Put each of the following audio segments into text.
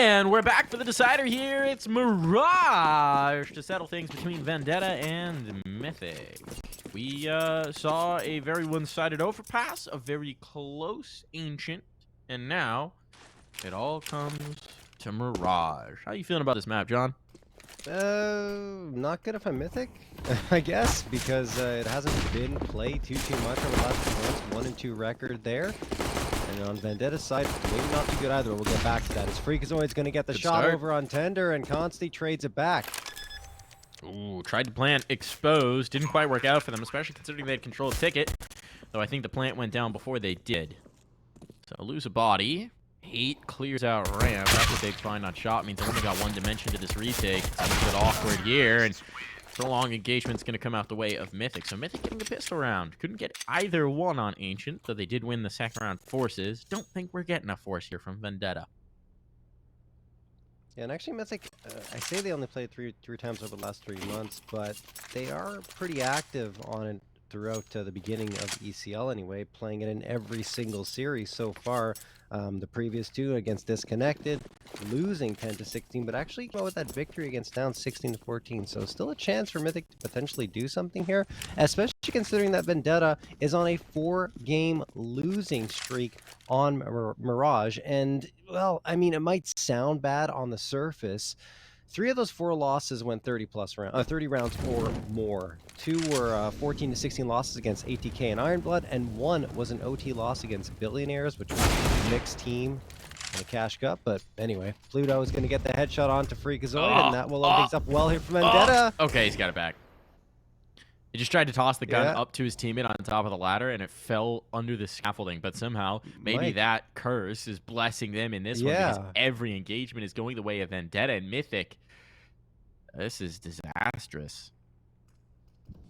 And we're back for the decider here. It's Mirage to settle things between Vendetta and Mythic. We saw a very one-sided overpass, a very close Ancient, and now it all comes to Mirage. How you feeling about this map, John? Not good if I'm Mythic, I guess, because it hasn't been played too much over the last few months. 1-2 record there. And on Vendetta's side, maybe not too good either. We'll get back to that. As Freakazoid's going to get the shot over on Tender, and Consti trades it back. Ooh, tried to plant exposed. Didn't quite work out for them, especially considering they had control of ticket. Though I think the plant went down before they did. So lose a body. 8 clears out ramp. That's a big find on shot. Means I only got one dimension to this retake. It's a little bit awkward here, and prolonged engagement's going to come out the way of Mythic. So Mythic getting a pistol round. Couldn't get either one on Ancient, though they did win the second round forces. Don't think we're getting a force here from Vendetta. Yeah, and actually Mythic, I say they only played three times over the last 3 months, but they are pretty active on it throughout the beginning of ECL anyway, playing it in every single series so far. The previous 2 against Disconnected, losing 10-16, but actually go with that victory against down 16-14. So still a chance for Mythic to potentially do something here, especially considering that Vendetta is on a 4-game losing streak on Mirage. And, well, I mean, it might sound bad on the surface. 3 of those 4 losses went 30 rounds or more. 2 were 14-16 losses against ATK and Ironblood, and 1 was an OT loss against Billionaires, which was a mixed team in a Cash Cup. But anyway, Pluto is going to get the headshot onto Freakazoid, and that will open things up well here for Vendetta. Okay, he's got it back. He just tried to toss the gun up to his teammate on top of the ladder, and it fell under the scaffolding. But somehow, maybe that curse is blessing them in this one, because every engagement is going the way of Vendetta and Mythic. This is disastrous.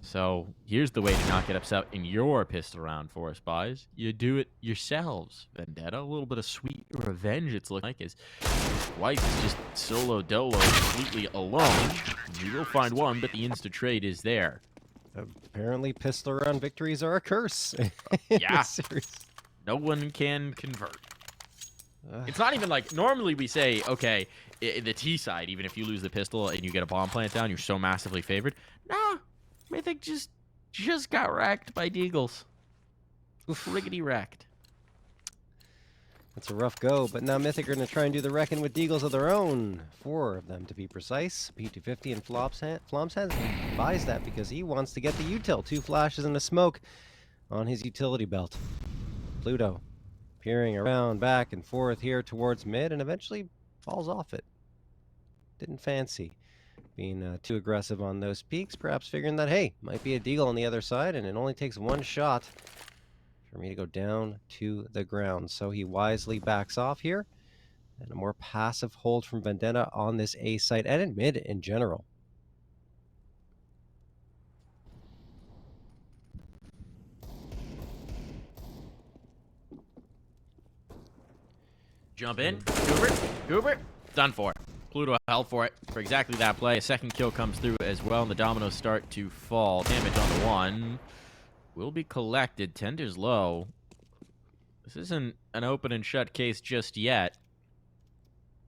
So here's the way to not get upset in your pistol round, Forest Buys. You do it yourselves, Vendetta. A little bit of sweet revenge, it's looking like, as White is just solo dolo completely alone. You will find one, but the insta-trade is there. Apparently, pistol round victories are a curse. Yeah. No one can convert. It's not even like, normally we say, okay, the T side, even if you lose the pistol and you get a bomb plant down, you're so massively favored. Nah, Mythic just got wrecked by Deagles. Riggedy wrecked. That's a rough go, but now Mythic are going to try and do the wrecking with Deagles of their own. 4 of them, to be precise. P250 and Flom's hands buys that because he wants to get the util. 2 flashes and a smoke on his utility belt. Pluto peering around back and forth here towards mid, and eventually falls off it. Didn't fancy being too aggressive on those peaks, perhaps figuring that, hey, might be a Deagle on the other side, and it only takes 1 shot for me to go down to the ground. So he wisely backs off here, and a more passive hold from Vendetta on this A site and in mid in general. Jump in. Goober. Done for. Pluto held for it for exactly that play. A second kill comes through as well, and the dominoes start to fall. Damage on the 1 will be collected. Tender's low. This isn't an open and shut case just yet.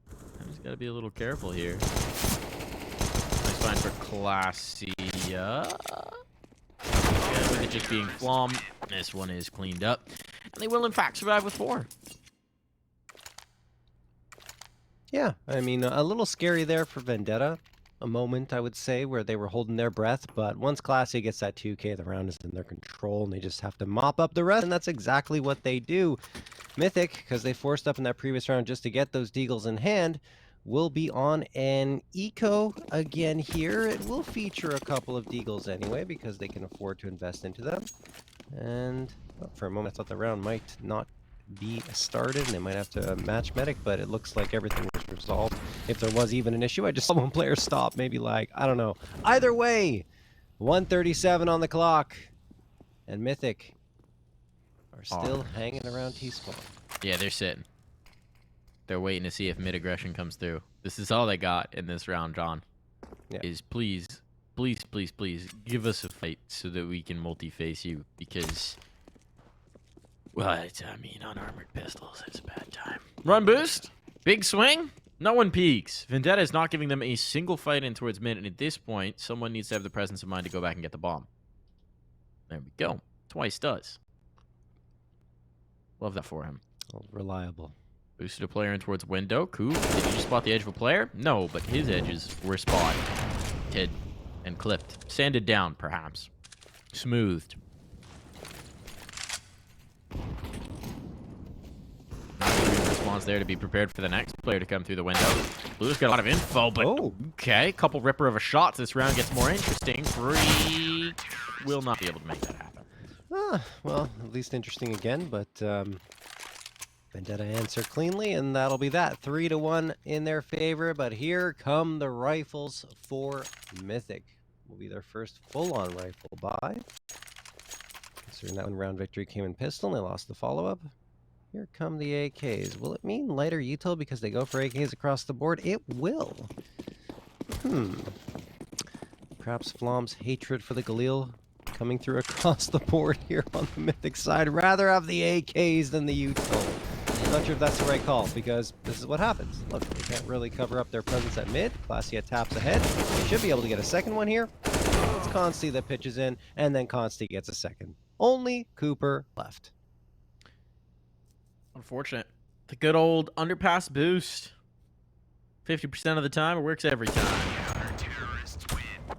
I just gotta be a little careful here. Nice find for Classy. Yeah, with it just being Flom, this one is cleaned up. And they will, in fact, survive with 4. Yeah, I mean, a little scary there for Vendetta. A moment, I would say, where they were holding their breath, but once Classy gets that 2K, the round is in their control, and they just have to mop up the rest, and that's exactly what they do. Mythic, because they forced up in that previous round just to get those Deagles in hand, will be on an eco again here. It will feature a couple of Deagles anyway, because they can afford to invest into them. And well, for a moment, I thought the round might not be started, and they might have to match Medic, but it looks like everything was resolved. If there was even an issue, I just saw one player stop, maybe like, I don't know. Either way, 1:37 on the clock, and Mythic are still hanging around T-spawn. Yeah, they're sitting. They're waiting to see if mid-aggression comes through. This is all they got in this round, John. Yeah. Is please give us a fight so that we can multi-face you, because well, I mean, unarmored pistols, it's a bad time. Run boost. Big swing. No one peeks. Vendetta is not giving them a single fight in towards mid, and at this point, someone needs to have the presence of mind to go back and get the bomb. There we go. Twice does. Love that for him. Oh, reliable. Boosted a player in towards window. Cool. Did he just spot the edge of a player? No, but his edges were spotted and clipped. Sanded down, perhaps. Smoothed. Response there to be prepared for the next player to come through the window. Blue's got a lot of info, but okay. Couple ripper of a shots. This round gets more interesting. Freak will not be able to make that happen. Well, at least interesting again, but Vendetta answer cleanly, and that'll be that. 3-1 in their favor, but here come the rifles for Mythic. Will be their first full-on rifle buy. Considering that one round victory came in pistol, and they lost the follow-up. Here come the AKs. Will it mean lighter util because they go for AKs across the board? It will. Perhaps Flom's hatred for the Galil coming through across the board here on the Mythic side. Rather have the AKs than the util. Not sure if that's the right call, because this is what happens. Look, they can't really cover up their presence at mid. Clasia taps ahead. They should be able to get a second one here. It's Consti that pitches in, and then Consti gets a second. Only Cooper left. Unfortunate. The good old underpass boost. 50% of the time, it works every time.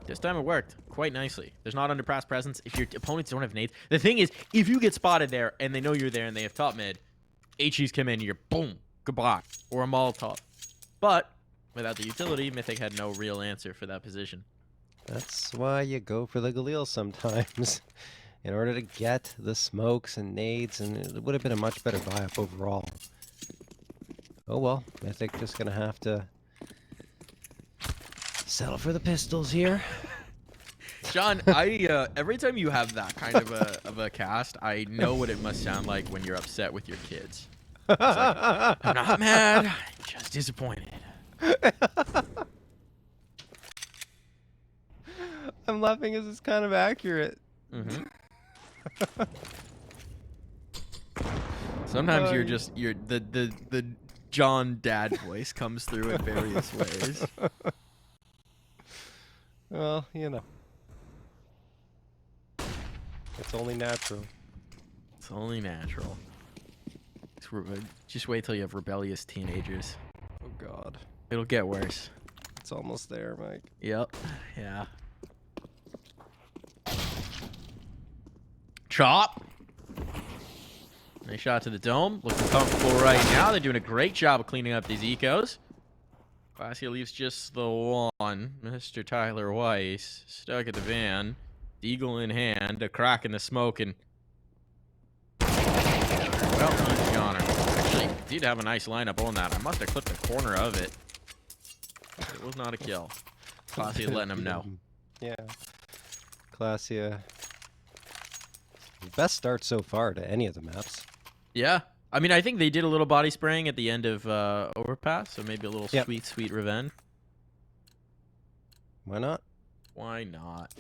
This time it worked quite nicely. There's not underpass presence if your opponents don't have nades. The thing is, if you get spotted there and they know you're there and they have top mid, HEs come in and you're boom, goodbye, or a Molotov. But without the utility, Mythic had no real answer for that position. That's why you go for the Galil sometimes. In order to get the smokes and nades, and it would have been a much better buy-up overall. Oh well, Mythic just gonna have to settle for the pistols here. John, I every time you have that kind of a cast, I know what it must sound like when you're upset with your kids. It's like, I'm not mad, I'm just disappointed. I'm laughing as it's kind of accurate. Sometimes you're the John dad voice comes through in various ways. Well, you know. It's only natural. It's only natural. Just wait till you have rebellious teenagers. Oh God. It'll get worse. It's almost there, Mike. Yep. Yeah. Chop. Nice shot to the dome. Looking comfortable right now. They're doing a great job of cleaning up these ecos. Clasia leaves just the one. Mr. Tyler Weiss stuck at the van. Eagle in hand. A crack in the smoke, and well, he's goner. Actually, did have a nice lineup on that. I must have clipped the corner of it. It was not a kill. Clasia letting him know. Yeah. Clasia. Best start so far to any of the maps. Yeah. I mean, I think they did a little body spraying at the end of Overpass, so maybe a little sweet, sweet revenge. Why not? Why not?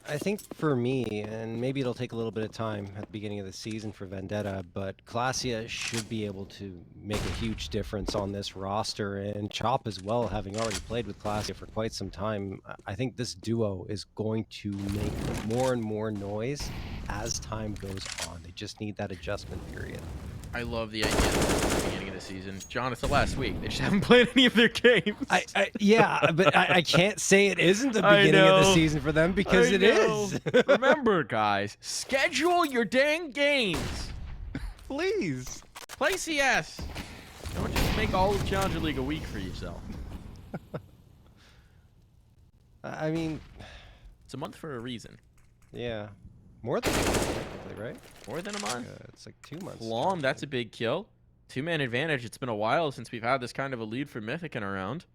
I think for me, and maybe it'll take a little bit of time at the beginning of the season for Vendetta, but Clasia should be able to make a huge difference on this roster, and Chop as well, having already played with Clasia for quite some time. I think this duo is going to make more and more noise as time goes on. They just need that adjustment period. I love the idea at the beginning of the season. John, it's the last week. They just haven't played any of their games. Yeah, but I can't say it isn't the beginning of the season for them, because it is. Remember, guys, schedule your dang games. Please. Play CS. Don't just make all of Challenger League a week for yourself. I mean, it's a month for a reason. Yeah. More than a month, technically, right? More than a month? It's like 2 months. Long, that's a big kill. 2-man advantage. It's been a while since we've had this kind of a lead for Mythic in a round.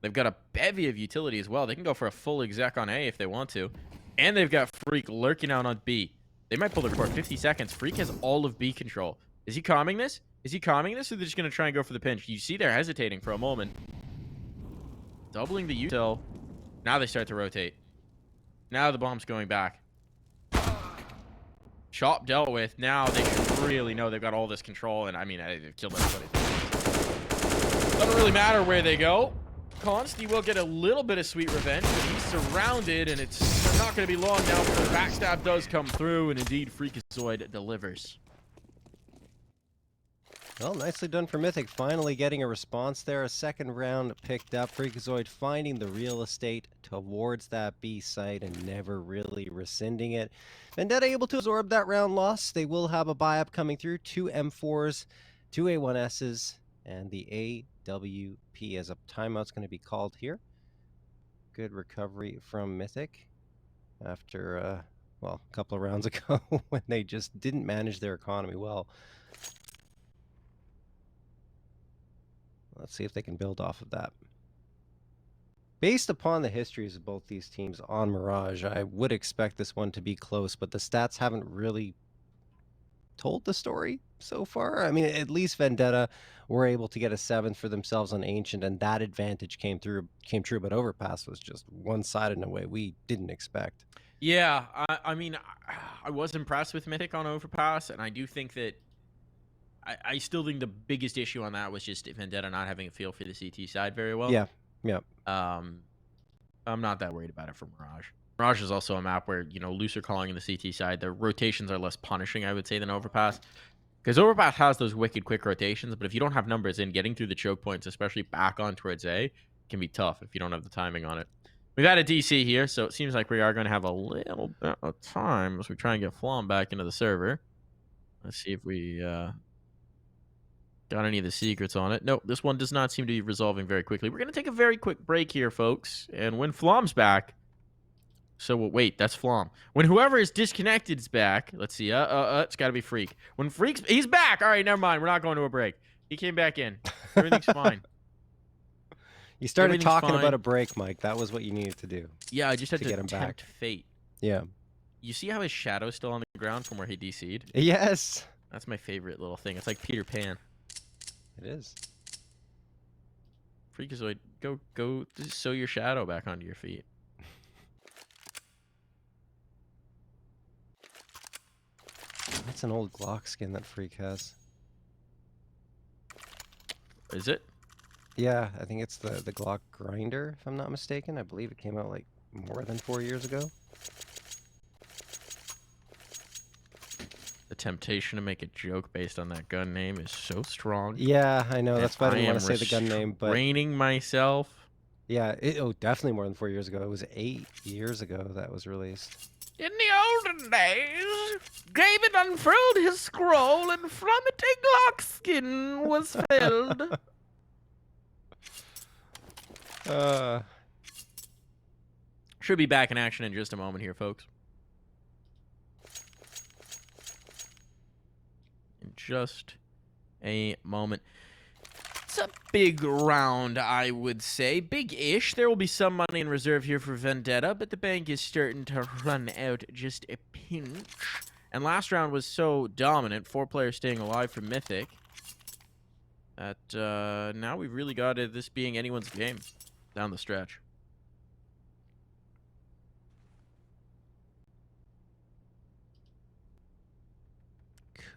They've got a bevy of utility as well. They can go for a full exec on A if they want to. And they've got Freak lurking out on B. They might pull the report 50 seconds. Freak has all of B control. Is he calming this? Is he calming this, or they're just going to try and go for the pinch? You see they're hesitating for a moment. Doubling the util. Now they start to rotate. Now the bomb's going back. Chop dealt with. Now they should really know they've got all this control, and I mean, they've killed everybody. Doesn't really matter where they go. Consti will get a little bit of sweet revenge, but he's surrounded, and it's not going to be long now before the backstab does come through, and indeed Freakazoid delivers. Well, nicely done for Mythic, finally getting a response there. A second round picked up. Freakazoid finding the real estate towards that B site and never really rescinding it. Vendetta able to absorb that round loss. They will have a buy-up coming through. 2 M4s, 2 A1Ss, and the AWP as a timeout's going to be called here. Good recovery from Mythic after, well, a couple of rounds ago when they just didn't manage their economy well. Let's see if they can build off of that. Based upon the histories of both these teams on Mirage, I would expect this one to be close, but the stats haven't really told the story so far. I mean, at least Vendetta were able to get a 7th for themselves on Ancient, and that advantage came true, but Overpass was just one-sided in a way we didn't expect. Yeah, I mean, I was impressed with Mythic on Overpass, and I do think that I still think the biggest issue on that was just Vendetta not having a feel for the CT side very well. Yeah, yeah. I'm not that worried about it for Mirage. Mirage is also a map where, you know, looser calling in the CT side, the rotations are less punishing, I would say, than Overpass. Because Overpass has those wicked quick rotations, but if you don't have numbers in, getting through the choke points, especially back on towards A, can be tough if you don't have the timing on it. We've had a DC here, so it seems like we are going to have a little bit of time as we try and get Flom back into the server. Let's see if we... got any of the secrets on it. Nope, this one does not seem to be resolving very quickly. We're going to take a very quick break here, folks. And when Flom's back... So, wait, that's Flom. When whoever is disconnected is back... Let's see. It's got to be Freak. When Freak's... He's back! All right, never mind. We're not going to a break. He came back in. Everything's fine. You started talking about a break, Mike. That was what you needed to do. Yeah, I just had to get him back. Fate. Yeah. You see how his shadow's still on the ground from where he DC'd? Yes. That's my favorite little thing. It's like Peter Pan. It is. Freakazoid, go sew your shadow back onto your feet. That's an old Glock skin that Freak has. Is it? Yeah, I think it's the Glock Grinder, if I'm not mistaken. I believe it came out like more than 4 years ago. The temptation to make a joke based on that gun name is so strong. Yeah, I know. That's why I didn't want to say the gun name. But restraining myself. Yeah, definitely more than 4 years ago. It was 8 years ago that was released. In the olden days, David unfurled his scroll, and from it a Glock skin was filled. Should be back in action in just a moment here, folks. In just a moment. It's a big round, I would say. Big-ish. There will be some money in reserve here for Vendetta, but the bank is starting to run out just a pinch. And last round was so dominant, 4 players staying alive for Mythic, that now we've really got this being anyone's game down the stretch.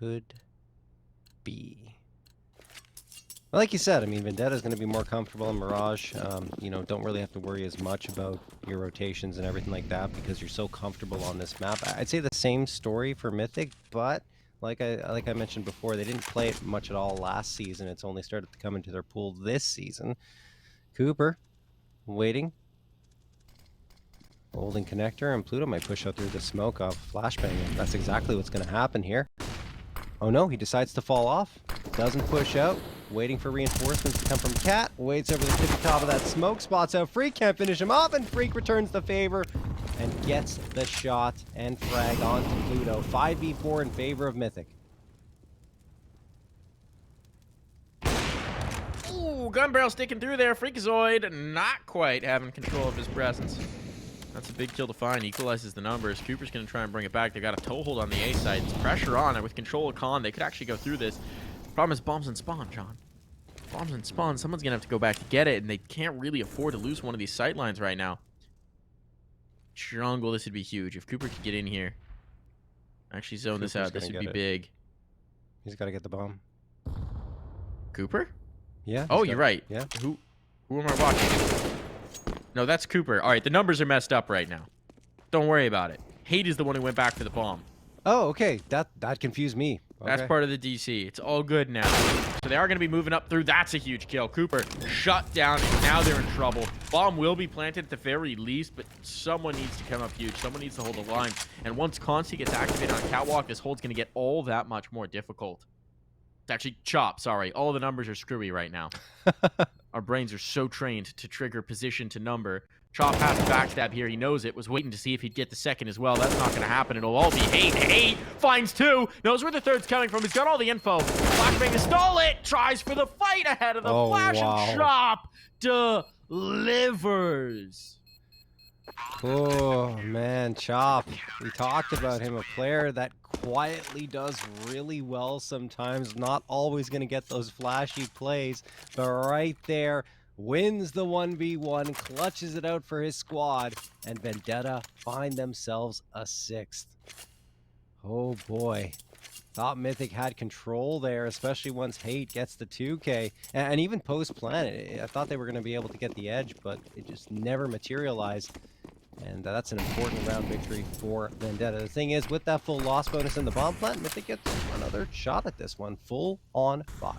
Could be. Well, like you said, I mean, Vendetta is going to be more comfortable in Mirage. You know, don't really have to worry as much about your rotations and everything like that because you're so comfortable on this map. I'd say the same story for Mythic, but like I mentioned before, they didn't play it much at all last season. It's only started to come into their pool this season. Cooper, waiting. Holding connector, and Pluto might push out through the smoke off flashbang. That's exactly what's going to happen here. Oh no, he decides to fall off. Doesn't push out. Waiting for reinforcements to come from Cat. Waits over the tippy top of that smoke. Spots out Freak. Can't finish him off. And Freak returns the favor and gets the shot and frag onto Pluto. 5v4 in favor of Mythic. Ooh, gun barrel sticking through there. Freakazoid not quite having control of his presence. That's a big kill to find. Equalizes the numbers. Cooper's going to try and bring it back. They got a toehold on the A side. It's pressure on it with control of Con. They could actually go through this. Problem is bombs and spawn, John. Bombs and spawn. Someone's going to have to go back to get it, and they can't really afford to lose one of these sight lines right now. Jungle, this would be huge. If Cooper could get in here. Actually zone this out. This would be big. He's got to get the bomb. Cooper? Yeah. Oh, you're right. Yeah. Who am I watching? No, that's Cooper. All right, the numbers are messed up right now. Don't worry about it. Hate is the one who went back for the bomb. Oh, okay. That confused me. Okay. That's part of the DC. It's all good now. So they are going to be moving up through. That's a huge kill. Cooper shut down, and now they're in trouble. Bomb will be planted at the very least, but someone needs to come up huge. Someone needs to hold the line. And once Consti gets activated on Catwalk, this hold's going to get all that much more difficult. It's actually Chop, sorry. All the numbers are screwy right now. Our brains are so trained to trigger position to number. Chop has to backstab here. He knows it. Was waiting to see if he'd get the second as well. That's not going to happen. It'll all be Hate. Hate finds two. Knows where the third's coming from. He's got all the info. Flashbang to stall it. Tries for the fight ahead of the flash. Wow. And Chop delivers. Oh, man. Chop. We talked about him. A player that quietly does really well sometimes. Not always going to get those flashy plays. But right there, wins the 1v1, clutches it out for his squad, and Vendetta find themselves a 6th. Oh boy. Thought Mythic had control there, especially once Hate gets the 2K. And even post-planet, I thought they were going to be able to get the edge, but it just never materialized. And that's an important round victory for Vendetta. The thing is, with that full loss bonus in the bomb plant, Mythic gets another shot at this one. Full on 5.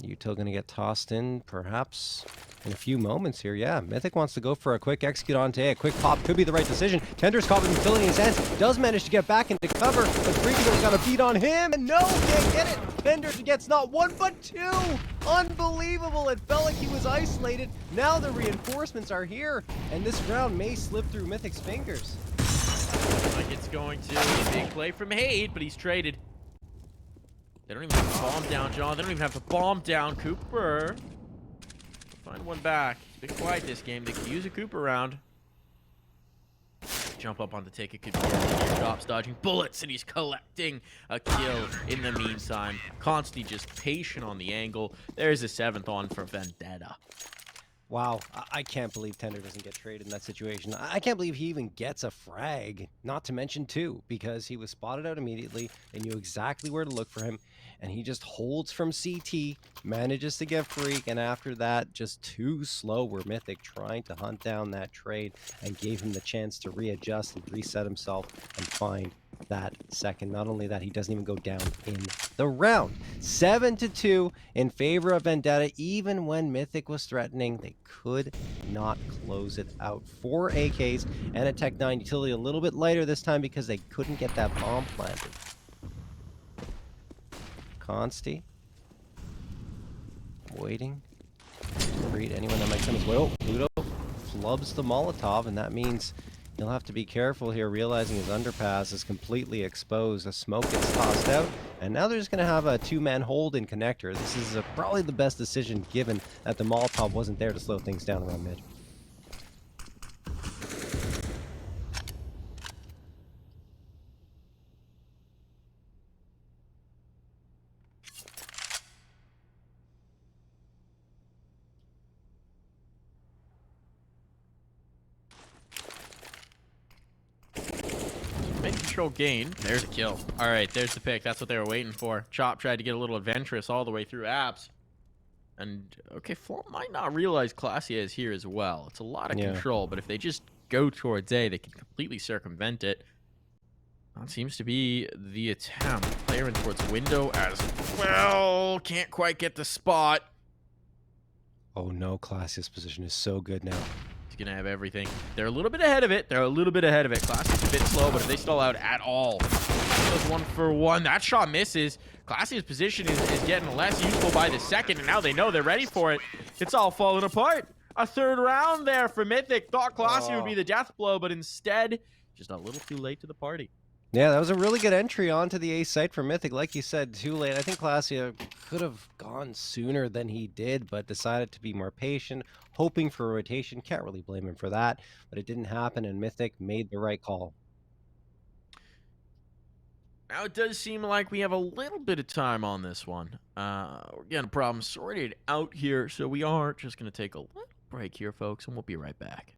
Util going to get tossed in, perhaps, in a few moments here. Yeah, Mythic wants to go for a quick execute onto A. A quick pop could be the right decision. Tender's caught with utility in his hands. Does manage to get back into cover, but Freaky's got a beat on him, and no, can't get it. Tender gets not one, but two. Unbelievable. It felt like he was isolated. Now the reinforcements are here, and this round may slip through Mythic's fingers. Like it's going to be a big play from Hate, but he's traded. They don't even have the bomb down, John. They don't even have the bomb down. Cooper. Find one back. It's been quiet this game. They could use a Cooper round. Jump up on the take. It could be Chop's dodging bullets, and he's collecting a kill in the meantime. Consti just patient on the angle. There's a 7th on for Vendetta. Wow, I can't believe Tender doesn't get traded in that situation. I can't believe he even gets a frag, not to mention 2, because he was spotted out immediately. They knew exactly where to look for him, and he just holds from CT, manages to get Freak, and after that, just too slow were Mythic trying to hunt down that trade and gave him the chance to readjust and reset himself and find that second. Not only that, he doesn't even go down in the round. 7-2 in favor of Vendetta. Even when Mythic was threatening, they could not close it out. 4 AKs and a Tech 9 utility, a little bit lighter this time because they couldn't get that bomb planted. Consti waiting to read anyone that might come his way. Oh, Pluto flubs the Molotov, and that means he'll have to be careful here, realizing his underpass is completely exposed. The smoke gets tossed out, and now they're just going to have a 2-man hold in connector. This is probably the best decision, given that the Molotov wasn't there to slow things down around mid. Control gain. There's a kill. All right, there's the pick. That's what they were waiting for. Chop tried to get a little adventurous all the way through apps. And, okay, Flom might not realize Classy is here as well. It's a lot of control, but if they just go towards A, they can completely circumvent it. That seems to be the attempt. Player in towards window as well. Can't quite get the spot. Oh no, Classy's position is so good now. Gonna have everything. They're a little bit ahead of it. Classy's a bit slow, but if they stall out at all, goes 1 for 1. That shot misses. Classy's position is getting less useful by the second, and now they know they're ready for it. It's all falling apart. A 3rd round there for Mythic. Thought Classy would be the death blow, but instead, just a little too late to the party. Yeah, that was a really good entry onto the A site for Mythic. Like you said, too late. I think Classy could have gone sooner than he did, but decided to be more patient, hoping for a rotation. Can't really blame him for that, but it didn't happen, and Mythic made the right call. Now, it does seem like we have a little bit of time on this one. We're getting a problem sorted out here, so we are just going to take a little break here, folks, and we'll be right back.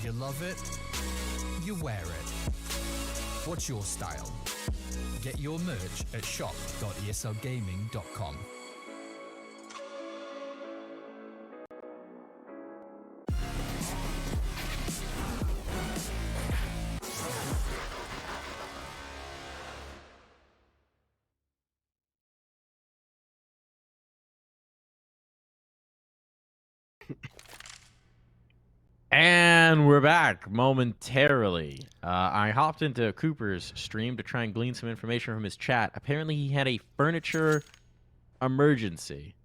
You love it, you wear it. What's your style? Get your merch at shop.eslgaming.com. And we're back momentarily. I hopped into Cooper's stream to try and glean some information from his chat. Apparently, he had a furniture emergency.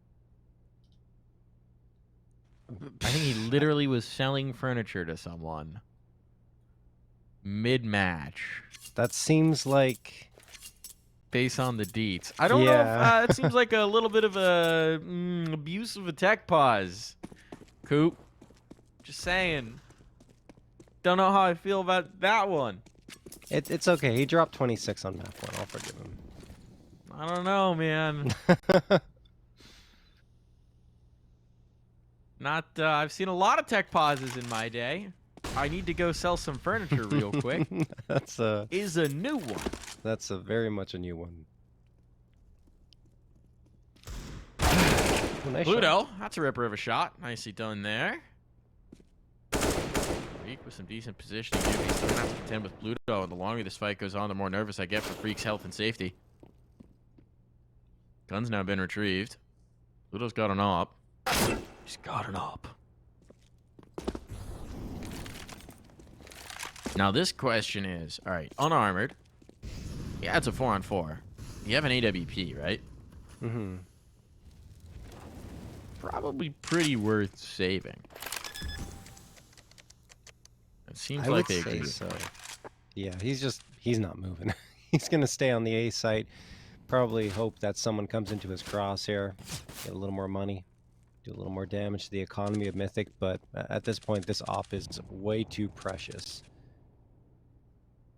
I think he literally was selling furniture to someone mid-match. That seems like... Based on the deets. I don't know if it seems like a little bit of a abuse of a tech pause. Coop. Just saying. Don't know how I feel about that one. It's okay. He dropped 26 on map 1. I'll forgive him. I don't know, man. I've seen a lot of tech pauses in my day. I need to go sell some furniture real quick. Is a new one. That's very much a new one. Nice Pluto, shot. That's a ripper of a shot. Nicely done there. Freak with some decent positioning here. He's still gonna have to contend with Pluto, and the longer this fight goes on, the more nervous I get for Freak's health and safety. Gun's now been retrieved. Pluto's got an op. He's got an op. Now this question is, all right, unarmored. Yeah, it's a 4-on-4. You have an AWP, right? Mm-hmm. Probably pretty worth saving. It seems I like would they say so. Yeah, he's not moving. He's gonna stay on the A site. Probably hope that someone comes into his crosshair, get a little more money, do a little more damage to the economy of Mythic. But at this point, this op is way too precious.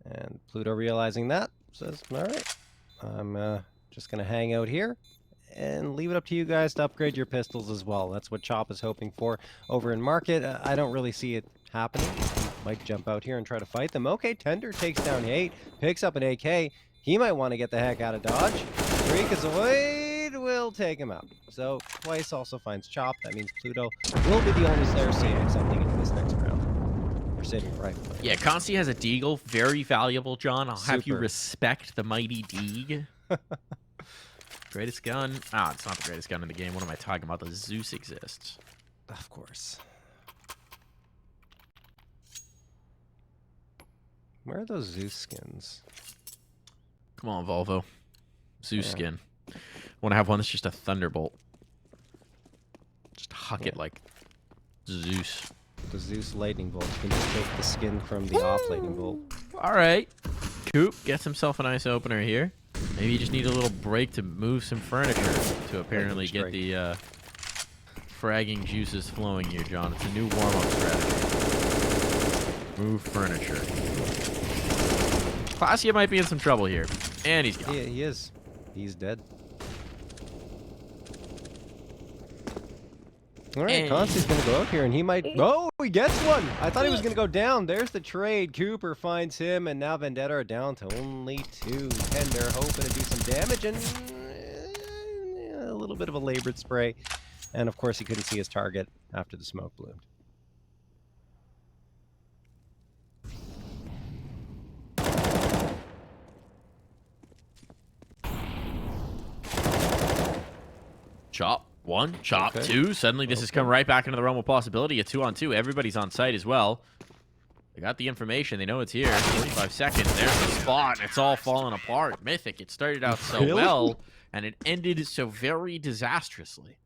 And Pluto, realizing that, says, all right, I'm just going to hang out here and leave it up to you guys to upgrade your pistols as well. That's what Chop is hoping for over in Market. I don't really see it happening. He might jump out here and try to fight them. Okay, Tender takes down 8, picks up an AK. He might want to get the heck out of Dodge. Freak is away, will take him out. So Twice also finds Chop. That means Pluto will be the only Slayer saying something in this next round. Saving right. Yeah, Consti has a Deagle, very valuable, John. I'll have you respect the mighty Deag. Greatest gun? Ah, it's not the greatest gun in the game. What am I talking about? The Zeus exists. Of course. Where are those Zeus skins? Come on, Volvo. Zeus skin. Want to have one that's just a Thunderbolt. Just huck it like Zeus. The Zeus Lightning Bolt. You can just take the skin from the off Lightning Bolt. All right. Coop gets himself a nice opener here. Maybe you just need a little break to move some furniture to apparently get the fragging juices flowing here, John. It's a new warm-up strategy. Move furniture. Clausia might be in some trouble here. And he's gone. Yeah, he is. He's dead. All right, Consti's going to go out here, and he might... Oh, he gets one! I thought he was going to go down. There's the trade. Cooper finds him, and now Vendetta are down to only 2. Tender hoping to do some damage, and a little bit of a labored spray. And, of course, he couldn't see his target after the smoke bloomed. Chop. 1, Chop 2. Suddenly this has come right back into the realm of possibility. A 2-on-2. Everybody's on site as well. They got the information. They know it's here. 45 seconds. There's the spot. It's all falling apart. Mythic. It started out so well, and it ended so very disastrously.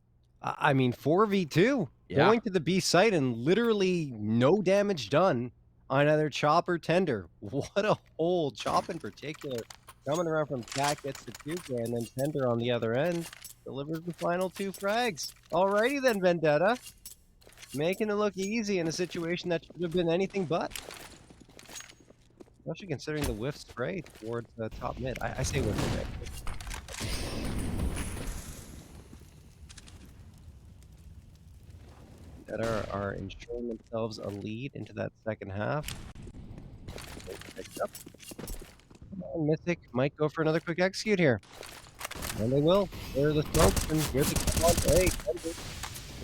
I mean, 4v2. Yeah. Going to the B site and literally no damage done on either Chop or Tender. What a hole. Chop in particular. Coming around from Cat gets the 2K, and then Tender on the other end delivers the final 2 frags. Alrighty then, Vendetta. Making it look easy in a situation that should have been anything but. Especially considering the whiff spray towards the top mid. I say whiff spray. Vendetta are ensuring themselves a lead into that second half. Up. Come on, Mythic might go for another quick execute here. And they will. There are the smokes, and here they come on. Hey, Thunder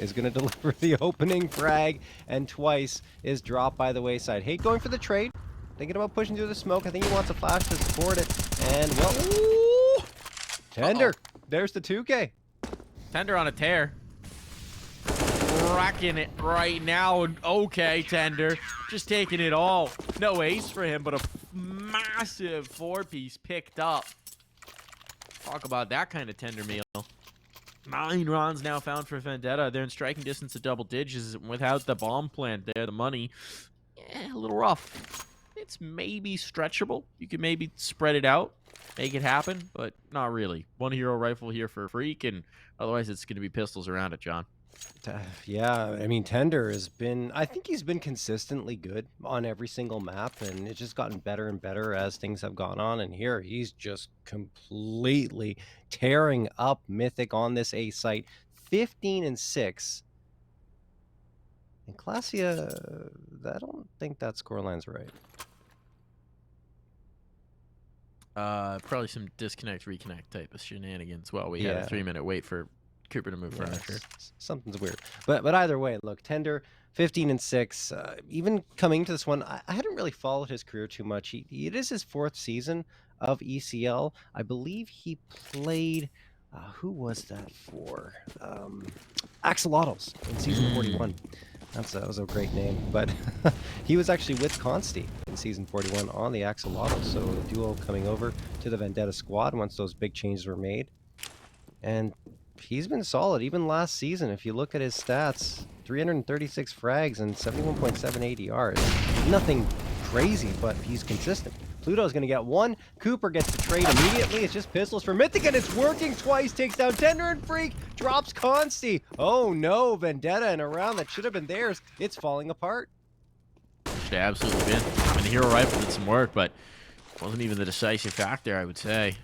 is going to deliver the opening frag, and Twice is dropped by the wayside. Hate going for the trade. Thinking about pushing through the smoke. I think he wants a flash to support it. And, well, ooh, Tender. There's the 2K. Tender on a tear. Wrecking it right now. Okay, Tender. Just taking it all. No ace for him, but a massive 4-piece picked up. Talk about that kind of Tender meal. 9 rounds now found for Vendetta. They're in striking distance of double digits. Without the bomb plant there, the money, a little rough. It's maybe stretchable. You could maybe spread it out, make it happen, but not really. 1 hero rifle here for Freak, and otherwise it's going to be pistols around it, John. Yeah, I mean, Tender has been, I think he's been consistently good on every single map, and it's just gotten better and better as things have gone on. And here he's just completely tearing up Mythic on this A site. 15-6. And Classia, I don't think that scoreline's right. Probably some disconnect, reconnect type of shenanigans. Well, we had a 3-minute wait for Cooper to move furniture. Something's weird. But either way, look, Tender, 15-6. Even coming to this one, I hadn't really followed his career too much. It is his 4th season of ECL. I believe he played, who was that for? Axolotls in season 41. That was a great name. But he was actually with Consti in season 41 on the Axolotls. So the duo coming over to the Vendetta squad once those big changes were made. And he's been solid even last season. If you look at his stats, 336 frags and 71.7 ADR. It's nothing crazy, but he's consistent. Pluto's going to get 1. Cooper gets the trade immediately. It's just pistols for Mythic, and it's working. Twice takes down Tender, and Freak drops Consti. Oh no, Vendetta in a round that should have been theirs. It's falling apart. Should have absolutely been. I mean, the hero rifle did some work, but wasn't even the decisive factor, I would say.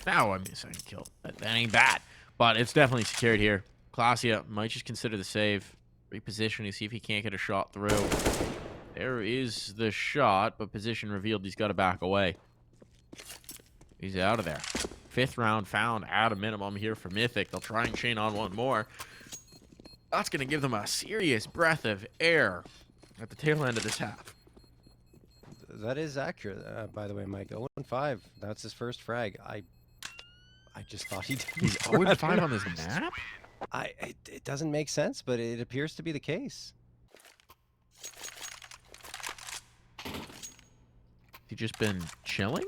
Now, I mean, second kill. That ain't bad. But it's definitely secured here. Classia might just consider the save. Reposition to see if he can't get a shot through. There is the shot, but position revealed. He's got to back away. He's out of there. 5th round found at a minimum here for Mythic. They'll try and chain on one more. That's going to give them a serious breath of air at the tail end of this half. That is accurate, by the way, Mike. 0-5. That's his first frag. I just thought he did. He's 0-5 on this map? It doesn't make sense, but it appears to be the case. He just been chilling?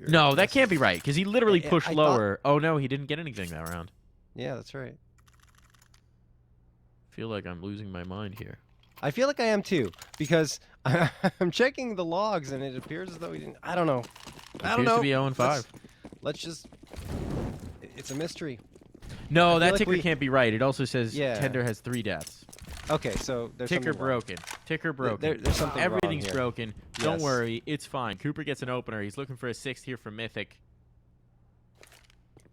No, that can't be right, because he literally pushed lower. Oh, no, he didn't get anything that round. Yeah, that's right. I feel like I'm losing my mind here. I feel like I am too, because I'm checking the logs, and it appears as though he didn't. I don't know. I don't know. Appears to be 0-5. Let's just... It's a mystery. No, that ticker can't be right. It also says Tender has 3 deaths. Okay, so there's ticker broken. Ticker broken. There's something Everything's wrong here. broken. Don't worry, it's fine. Cooper gets an opener. He's looking for a 6th here from Mythic.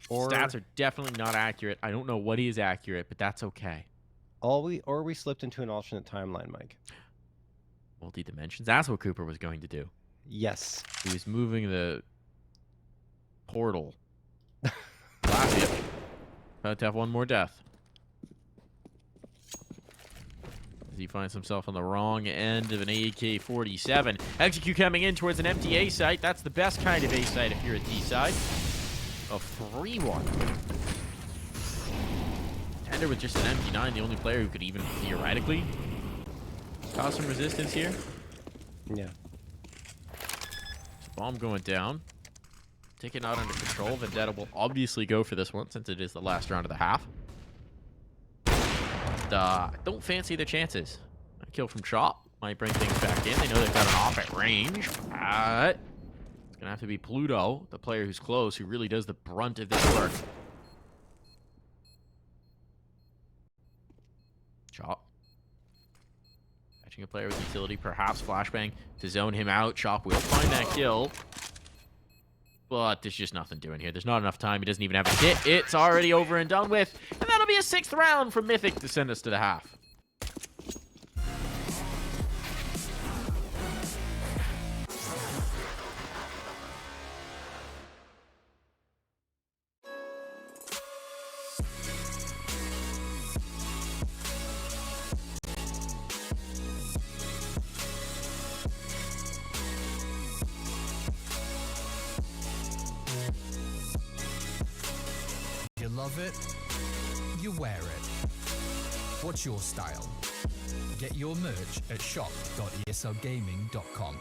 Stats are definitely not accurate. I don't know what is accurate, but that's okay. Or we slipped into an alternate timeline, Mike. Multi-dimensions. That's what Cooper was going to do. Yes. He was moving the portal. Last about to have 1 more death. As he finds himself on the wrong end of an AK-47. Execute coming in towards an empty A site. That's the best kind of A site if you're a D side. A 3-1. Tender with just an MP9, the only player who could even theoretically cause some resistance here. Yeah. Bomb going down. Taken out under control. Vendetta will obviously go for this one since it is the last round of the half. Don't fancy their chances. A kill from Chop might bring things back in. They know they've got an off at range. But it's going to have to be Pluto, the player who's close, who really does the brunt of this work. Chop. Catching a player with utility, perhaps flashbang to zone him out. Chop will find that kill. But there's just nothing doing here. There's not enough time. He doesn't even have a kit. It's already over and done with. And that'll be a 6th round from Mythic to send us to the half. You love it, you wear it. What's your style? Get your merch at shop.eslgaming.com.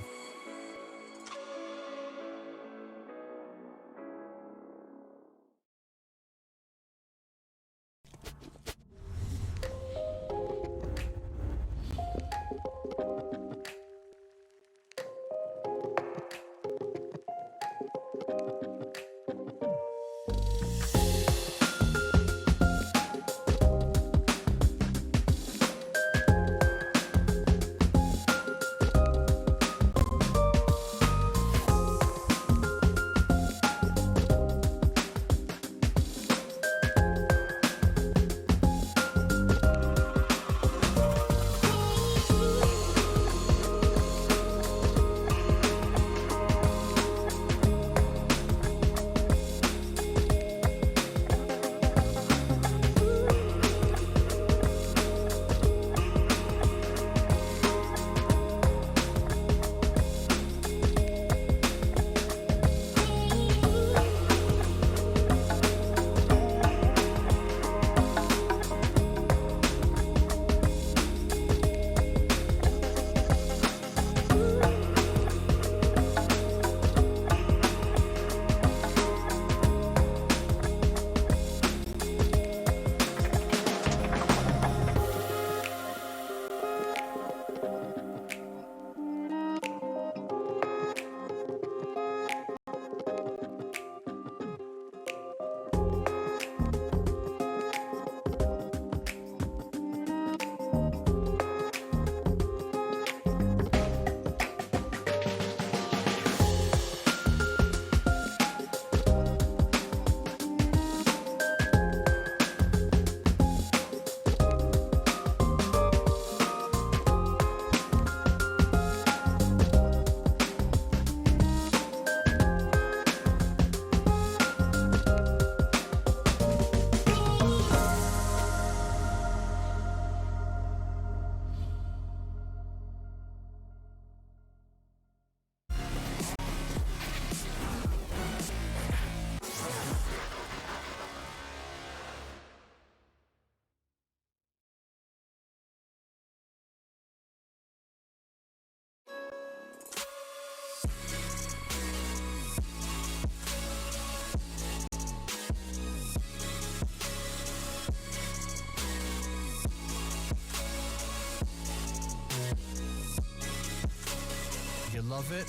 You love it,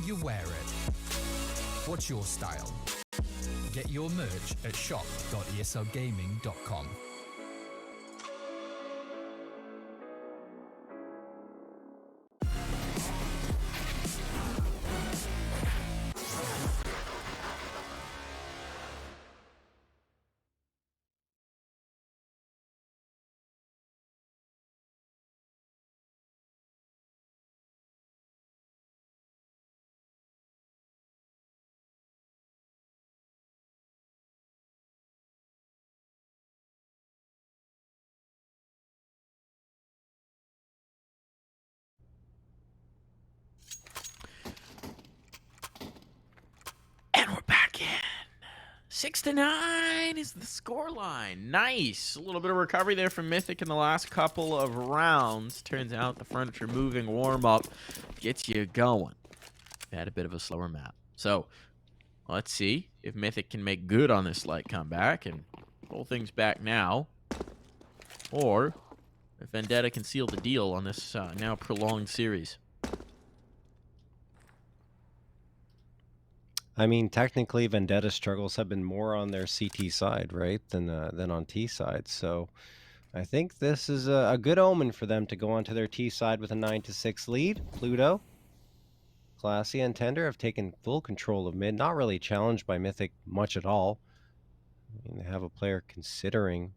you wear it. What's your style? Get your merch at shop.eslgaming.com. And we're back in. 6-9 is the scoreline. Nice. A little bit of recovery there from Mythic in the last couple of rounds. Turns out the furniture moving warm-up gets you going. We had a bit of a slower map. So, let's see if Mythic can make good on this light comeback and pull things back now. Or if Vendetta can seal the deal on this now prolonged series. I mean, technically, Vendetta's struggles have been more on their CT side, right, than on T side. So, I think this is a good omen for them to go onto their T side with a 9-6 lead. Pluto. Classy and Tender have taken full control of mid, not really challenged by Mythic much at all. I mean, they have a player considering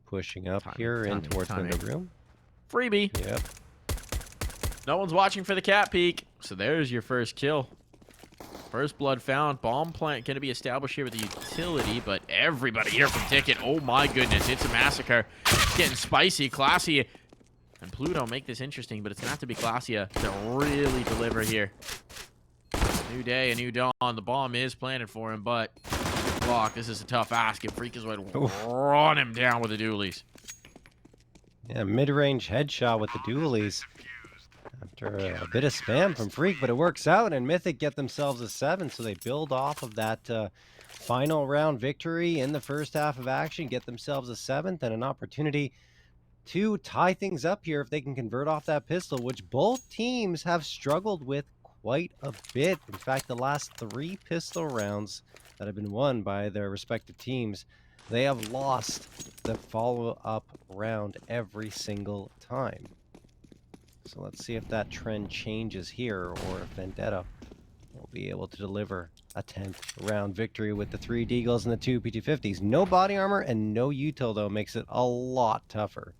pushing up here in towards window room. Freebie. Yep. No one's watching for the cat peek. So there's your first kill. First blood found. Bomb plant going to be established here with the utility, but everybody here from Ticket. Oh my goodness, it's a massacre. It's getting spicy. Classy and Pluto make this interesting, but it's going to have to be Classy to really deliver here. New day, a new dawn. The bomb is planted for him, but block. This is a tough ask. If Freak is going to run him down with the dualies. Yeah, mid-range headshot with the dualies. After a bit of spam from Freak, but it works out, and Mythic get themselves a 7, so they build off of that final round victory in the first half of action, get themselves a 7th, and an opportunity to tie things up here if they can convert off that pistol, which both teams have struggled with quite a bit. In fact, the last 3 pistol rounds that have been won by their respective teams, they have lost the follow-up round every single time. So let's see if that trend changes here, or if Vendetta will be able to deliver a 10th round victory with the 3 Deagles and the 2 P250s. No body armor and no util, though, makes it a lot tougher.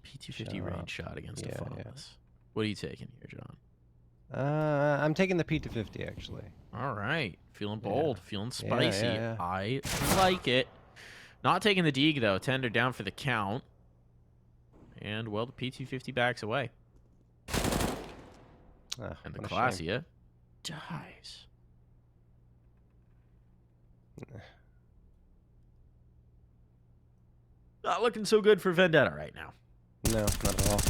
P250 range shot against the Flawless. Yeah. What are you taking here, John? I'm taking the P250, actually. All right. Feeling bold, feeling spicy. I like it. Not taking the Deeg, though. Tender down for the count. And, well, the P250 backs away. And the Classia dies. Not looking so good for Vendetta right now. No, not at all.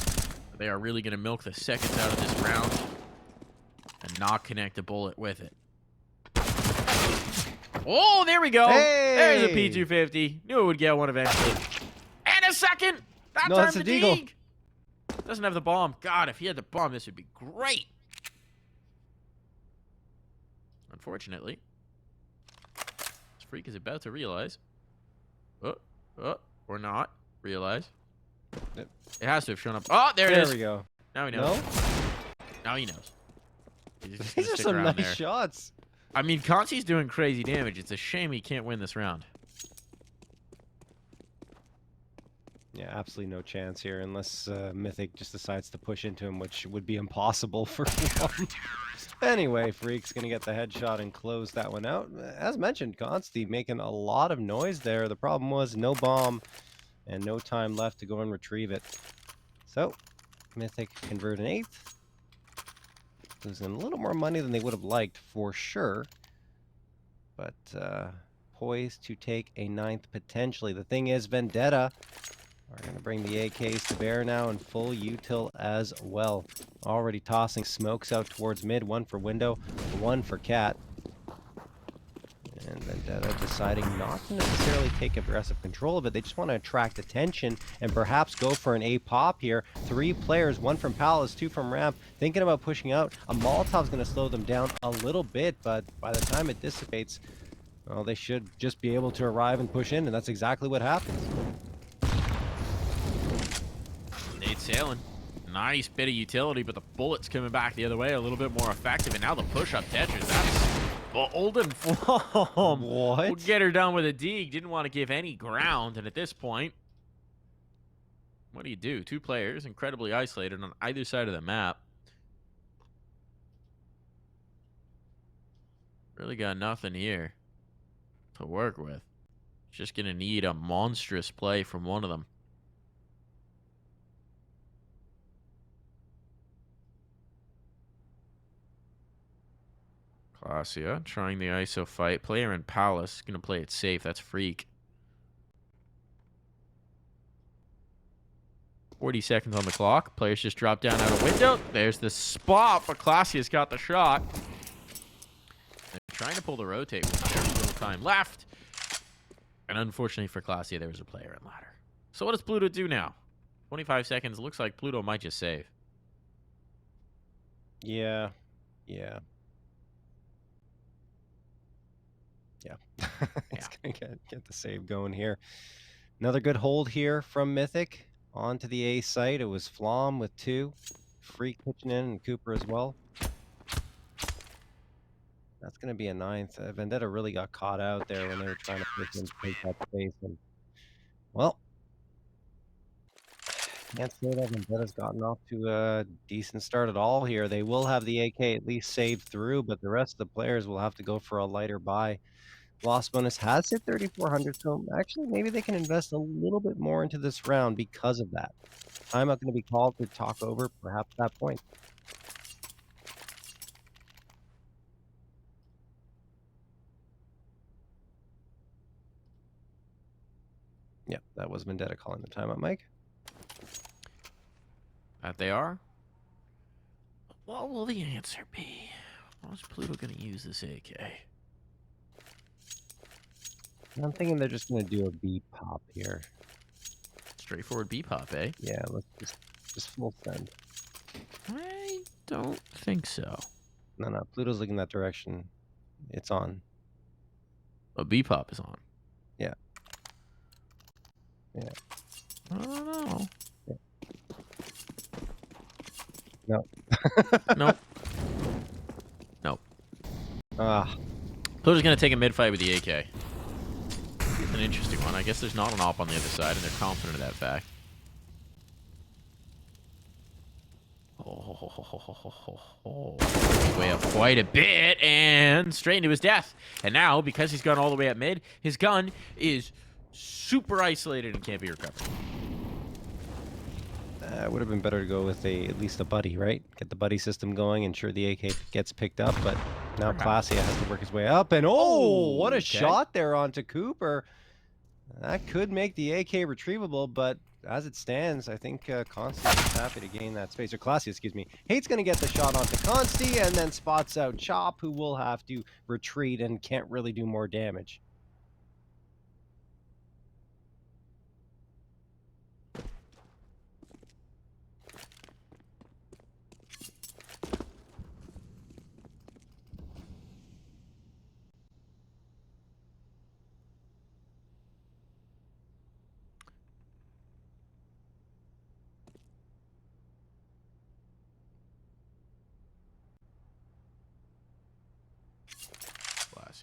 They are really going to milk the seconds out of this round and not connect a bullet with it. Oh, there we go. Hey! There's a P250. Knew it would get one eventually. And a second. That time the Deeg. Doesn't have the bomb. God, if he had the bomb, this would be great. Unfortunately, this Freak is about to realize. Or not realize. It has to have shown up. Oh, there it is. There we go. Now he knows. Now he knows. These are some nice shots. I mean, Consi's doing crazy damage. It's a shame he can't win this round. Yeah, absolutely no chance here unless Mythic just decides to push into him, which would be impossible for one. Anyway, Freak's going to get the headshot and close that one out. As mentioned, Consti making a lot of noise there. The problem was no bomb and no time left to go and retrieve it. So, Mythic convert an 8th. Losing a little more money than they would have liked, for sure. But poised to take a 9th potentially. The thing is, Vendetta are going to bring the AKs to bear now in full util as well. Already tossing smokes out towards mid. 1 for window, 1 for cat. And Vendetta deciding not to necessarily take aggressive control of it. They just want to attract attention and perhaps go for an A pop here. 3 players, 1 from Palace, 2 from Ramp, thinking about pushing out. A Molotov's going to slow them down a little bit, but by the time it dissipates, well, they should just be able to arrive and push in, and that's exactly what happens. Nade sailing. Nice bit of utility, but the bullet's coming back the other way, a little bit more effective. And now the push-up Tetris. That's Olden Flom. What? We'll get her done with a Deeg. Didn't want to give any ground. And at this point, what do? 2 players, incredibly isolated on either side of the map. Really got nothing here to work with. Just going to need a monstrous play from one of them. Classia trying the ISO fight. Player in Palace. Going to play it safe. That's Freak. 40 seconds on the clock. Players just drop down out of window. There's the spot, but Classia's got the shot. They're trying to pull the rotate with very little time left. And unfortunately for Classia, there was a player in ladder. So what does Pluto do now? 25 seconds. Looks like Pluto might just save. Yeah. Yeah. It's going to get the save going here. Another good hold here from Mythic. On to the A site. It was Flom with 2. Free Kitchen in and Cooper as well. That's going to be a 9th. Vendetta really got caught out there when they were trying to push him to take that space. And, well, can't say that Vendetta's gotten off to a decent start at all here. They will have the AK at least saved through, but the rest of the players will have to go for a lighter buy. Loss bonus has hit 3,400, so actually maybe they can invest a little bit more into this round because of that. Timeout going to be called to talk over perhaps that point. Yeah, that was Vendetta calling the timeout, Mike. That they are? What will the answer be? How's Pluto going to use this AK? I'm thinking they're just going to do a B pop here. Straightforward B pop, eh? Yeah, let's just full send. I don't think so. No, Pluto's looking that direction. It's on. A B pop is on. Yeah. Yeah. I don't know. Yeah. No. Nope. Nope. Pluto's going to take a mid fight with the AK. It's an interesting one. I guess there's not an op on the other side, and they're confident of that fact. Way up quite a bit, and straight into his death. And now, because he's gone all the way up mid, his gun is super isolated and can't be recovered. It would have been better to go with at least a buddy, right? Get the buddy system going, ensure the AK gets picked up, but now Clasia has to work his way up, and what a shot there onto Cooper. That could make the AK retrievable, but as it stands, I think Consti is happy to gain that space. Or Clasia, excuse me. Hate's going to get the shot onto Consti and then spots out Chop, who will have to retreat and can't really do more damage.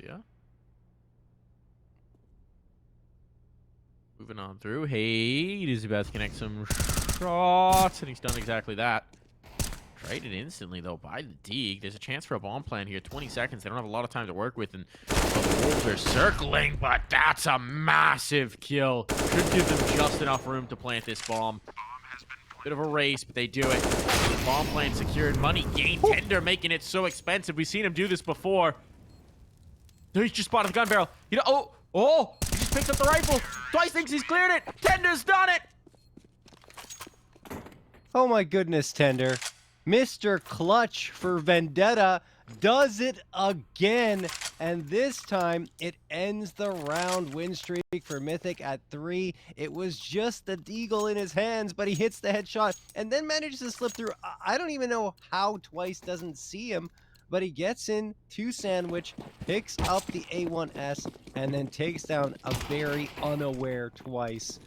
Yeah. Moving on through. Hate is about to connect some shots, and he's done exactly that. Traded instantly, though, by the Deeg. There's a chance for a bomb plan here. 20 seconds. They don't have a lot of time to work with, and the Wolves are circling, but that's a massive kill. Should give them just enough room to plant this bomb. Bit of a race, but they do it. Bomb plan secured. Money gained. Tender making it so expensive. We've seen him do this before. He's just spotted the gun barrel. You know, he just picked up the rifle. Twice thinks he's cleared it. Tender's done it. Oh my goodness, Tender. Mr. Clutch for Vendetta does it again. And this time, it ends the round win streak for Mythic at 3. It was just the deagle in his hands, but he hits the headshot and then manages to slip through. I don't even know how Twice doesn't see him. But he gets in to Sandwich, picks up the A1S, and then takes down a very unaware Twice.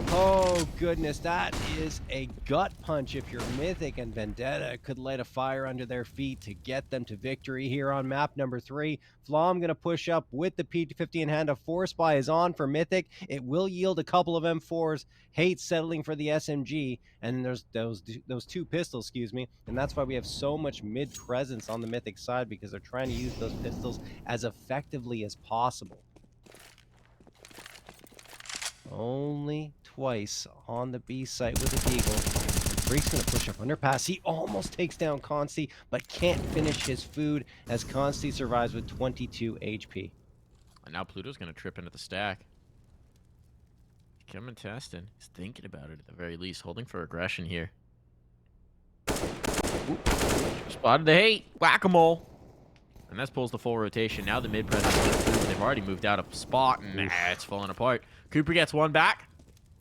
Oh, goodness, that is a gut punch if you're Mythic, and Vendetta could light a fire under their feet to get them to victory here on map number 3. Flom going to push up with the P250 in hand. A force buy is on for Mythic. It will yield a couple of M4s. Hate settling for the SMG, and there's those 2 pistols, excuse me, and that's why we have so much mid presence on the Mythic side, because they're trying to use those pistols as effectively as possible. Only Twice on the B site with the Deagle. Freak's going to push up underpass. He almost takes down Consti, but can't finish his food as Consti survives with 22 HP. And now Pluto's going to trip into the stack. Coming testing. He's thinking about it at the very least, holding for aggression here. Ooh. Spotted the hate. Whack-a-mole. And that pulls the full rotation. Now the mid presence is through. They've already moved out of spot, and it's falling apart. Cooper gets one back,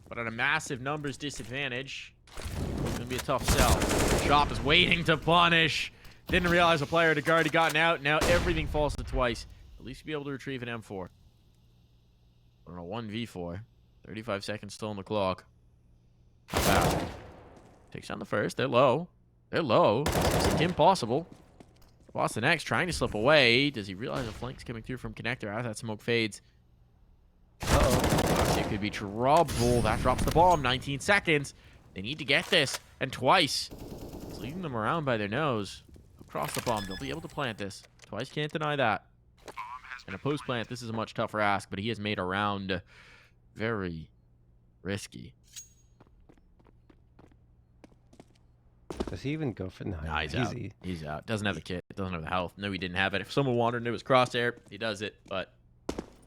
but at a massive numbers disadvantage. It's going to be a tough sell. Chop is waiting to punish. Didn't realize a player had already gotten out. Now everything falls to Twice. At least be able to retrieve an M4. On a 1v4. 35 seconds still on the clock. Wow. Takes down the first. They're low. They're low. It's impossible. Lost the next. Trying to slip away. Does he realize the flank's coming through from connector as that smoke fades? Uh-oh. It could be trouble. That drops the bomb. 19 seconds. They need to get this. And Twice. It's leading them around by their nose. Across the bomb. They'll be able to plant this. Twice can't deny that. And a post-plant, this is a much tougher ask, but he has made a round very risky. Does he even go for... No, nah, he's out. He's out. Doesn't have the kit. Doesn't have the health. No, he didn't have it. If someone wanted to, it was crosshair. He does it, but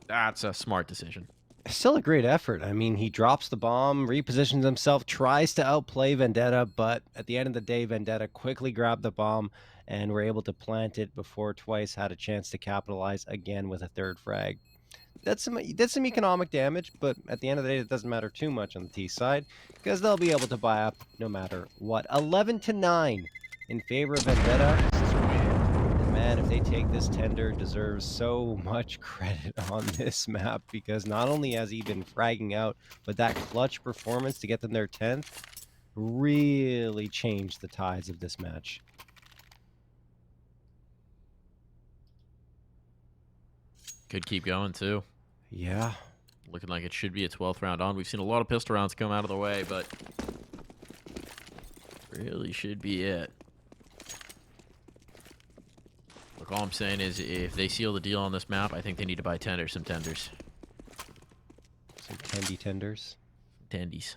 that's a smart decision. Still a great effort. I mean, he drops the bomb, repositions himself, tries to outplay Vendetta, but at the end of the day, Vendetta quickly grabbed the bomb and were able to plant it before Twice had a chance to capitalize again with a third frag. That's some economic damage, but at the end of the day, it doesn't matter too much on the T side because they'll be able to buy up no matter what. 11-9 in favor of Vendetta. And man, if they take this, Tender deserves so much credit on this map because not only has he been fragging out, but that clutch performance to get them their 10th really changed the tides of this match. Could keep going, too. Yeah. Looking like it should be a 12th round on. We've seen a lot of pistol rounds come out of the way, but really should be it. Look, all I'm saying is if they seal the deal on this map, I think they need to buy some tenders. Some tendy tenders? Tendies.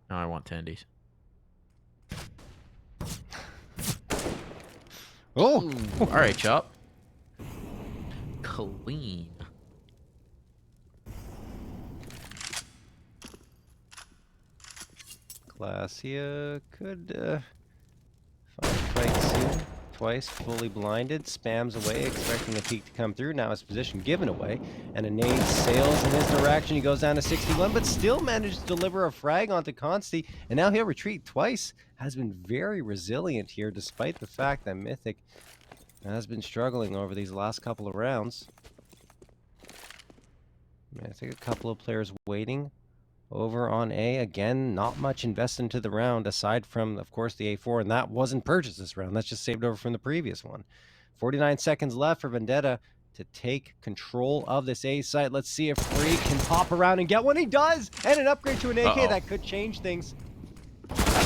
No, I want tendies. Oh! All right, Chop. Clean. Glacia could find fight soon. Twice fully blinded, spams away, expecting a peek to come through. Now his position given away, and a nade sails in his direction. He goes down to 61, but still managed to deliver a frag onto Consti, and now he'll retreat. Twice has been very resilient here, despite the fact that Mythic has been struggling over these last couple of rounds. I think a couple of players waiting over on A. Again, not much invested into the round, aside from, of course, the A4, and that wasn't purchased this round. That's just saved over from the previous one. 49 seconds left for Vendetta to take control of this A site. Let's see if Free can pop around and get one. He does! And an upgrade to an AK. That could change things.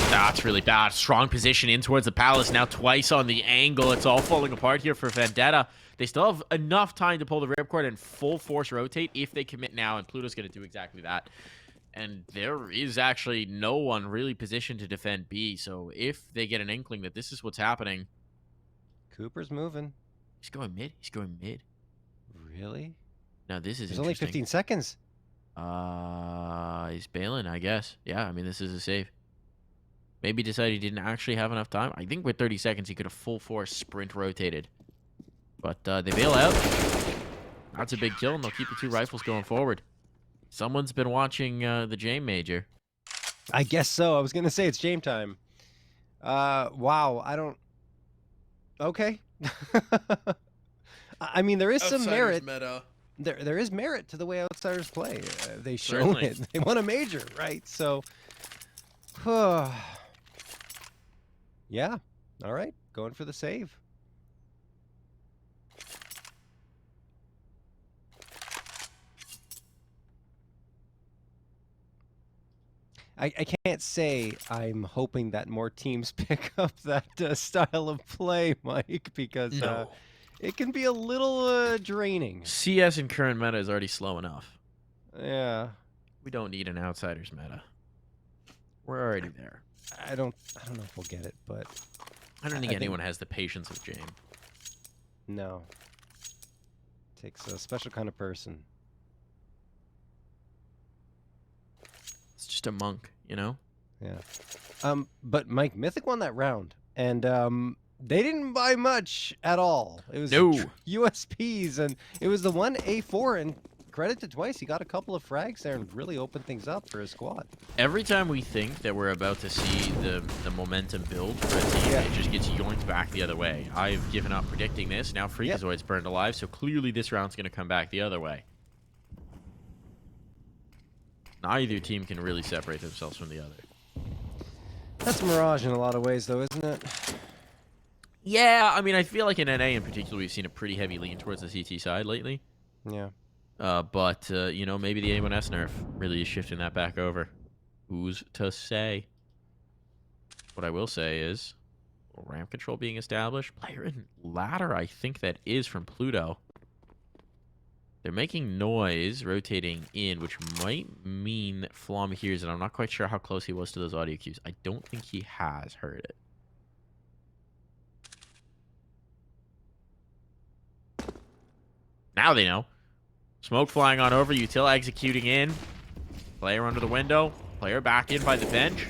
That's really bad. Strong position in towards the Palace. Now Twice on the angle. It's all falling apart here for Vendetta. They still have enough time to pull the ripcord and full force rotate if they commit now, and Pluto's going to do exactly that. And there is actually no one really positioned to defend B, so if they get an inkling that this is what's happening... Cooper's moving. He's going mid. He's going mid. Really? Now this is There's only 15 seconds. He's bailing, I guess. Yeah, I mean, this is a save. Maybe decided he didn't actually have enough time. I think with 30 seconds, he could have full force sprint rotated. But they bail out. That's a big kill, and they'll keep the two rifles going forward. Someone's been watching the Jame Major. I guess so. I was going to say it's Jame time. Wow, I don't... Okay. I mean, there is some merit. Meta. There is merit to the way Outsiders play. They show it. They won a major, right? So... yeah. All right. Going for the save. I can't say I'm hoping that more teams pick up that style of play, Mike, because it can be a little draining. CS in current meta is already slow enough. Yeah. We don't need an Outsiders meta. We're already there. I don't know if we'll get it, but I don't think anyone has the patience of Jame. No. Takes a special kind of person. It's just a monk, you know? Yeah. But Mike, Mythic won that round, and they didn't buy much at all. It was USPs, and it was the one A4, and credit to Twice. He got a couple of frags there and really opened things up for his squad. Every time we think that we're about to see the momentum build for a team, it just gets yoinked back the other way. I've given up predicting this. Now Freakazoid's burned alive, so clearly this round's going to come back the other way. Neither team can really separate themselves from the other. That's Mirage in a lot of ways, though, isn't it? Yeah, I mean, I feel like in NA in particular, we've seen a pretty heavy lean towards the CT side lately. Yeah. But, you know, maybe the A1S nerf really is shifting that back over. Who's to say? What I will say is, ramp control being established. Player in ladder, I think that is from Pluto. They're making noise, rotating in, which might mean that Flom hears it. I'm not quite sure how close he was to those audio cues. I don't think he has heard it. Now they know. Smoke flying on over. Util executing in. Player under the window. Player back in by the bench.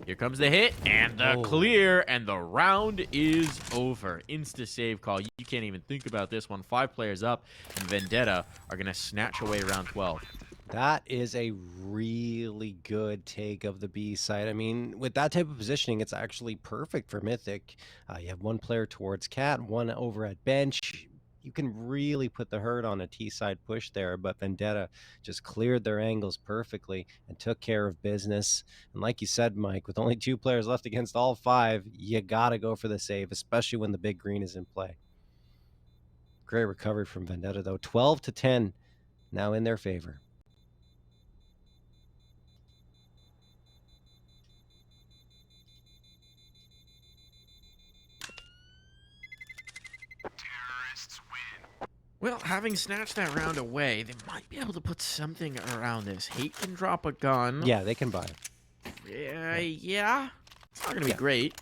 Here comes the hit and the clear, and the round is over. Insta-save call. You can't even think about this one. 5 players up, and Vendetta are going to snatch away round 12. That is a really good take of the B side. I mean, with that type of positioning, it's actually perfect for Mythic. You have one player towards Cat, one over at bench. You can really put the hurt on a T-side push there, but Vendetta just cleared their angles perfectly and took care of business. And like you said, Mike, with only 2 players left against all 5, you got to go for the save, especially when the big green is in play. Great recovery from Vendetta, though. 12-10 now in their favor. Well, having snatched that round away, they might be able to put something around this. Hate can drop a gun. Yeah, they can buy it. Yeah. It's not going to be great.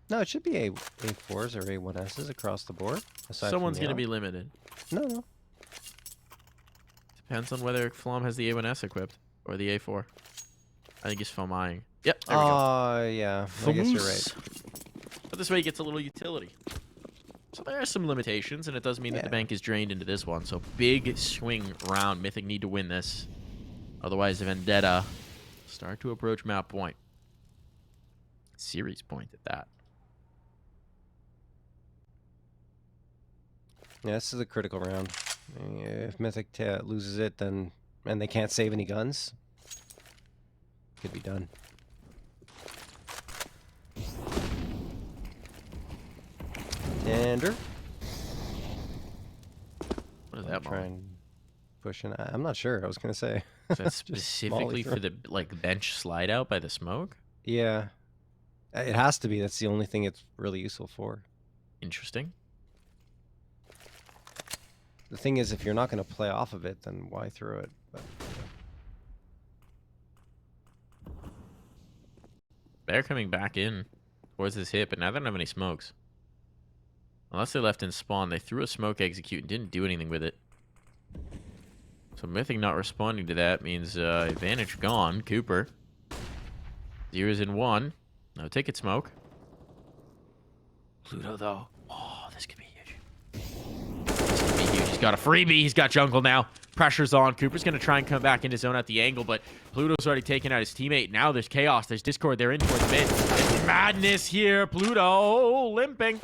No, it should be A4s or A1Ss across the board. Someone's going to be limited. No. Depends on whether Flom has the A1S equipped or the A4. I think he's FOMIing. Yep, there we go. Yeah. I guess you're right. But this way he gets a little utility. So there are some limitations, and it does mean that the bank is drained into this one. So big swing round. Mythic need to win this. Otherwise, Vendetta start to approach map point. Series point at that. Yeah, this is a critical round. If Mythic loses it, then and they can't save any guns, could be done. Dander. What is that? Try and push in. I'm not sure. I was gonna say. Is that specifically for the bench slide out by the smoke? Yeah, it has to be. That's the only thing it's really useful for. Interesting. The thing is, if you're not going to play off of it, then why throw it? But, They're coming back in towards this hit, but now they don't have any smokes. Unless they left in spawn, they threw a smoke execute and didn't do anything with it. So Mythic not responding to that means advantage gone. Cooper. 0's in 1. No ticket smoke. Pluto, though. Oh, this could be huge. This could be huge. He's got a freebie. He's got jungle now. Pressure's on. Cooper's going to try and come back into zone at the angle, but Pluto's already taken out his teammate. Now there's chaos. There's Discord. They're in towards mid. It's madness here. Pluto limping.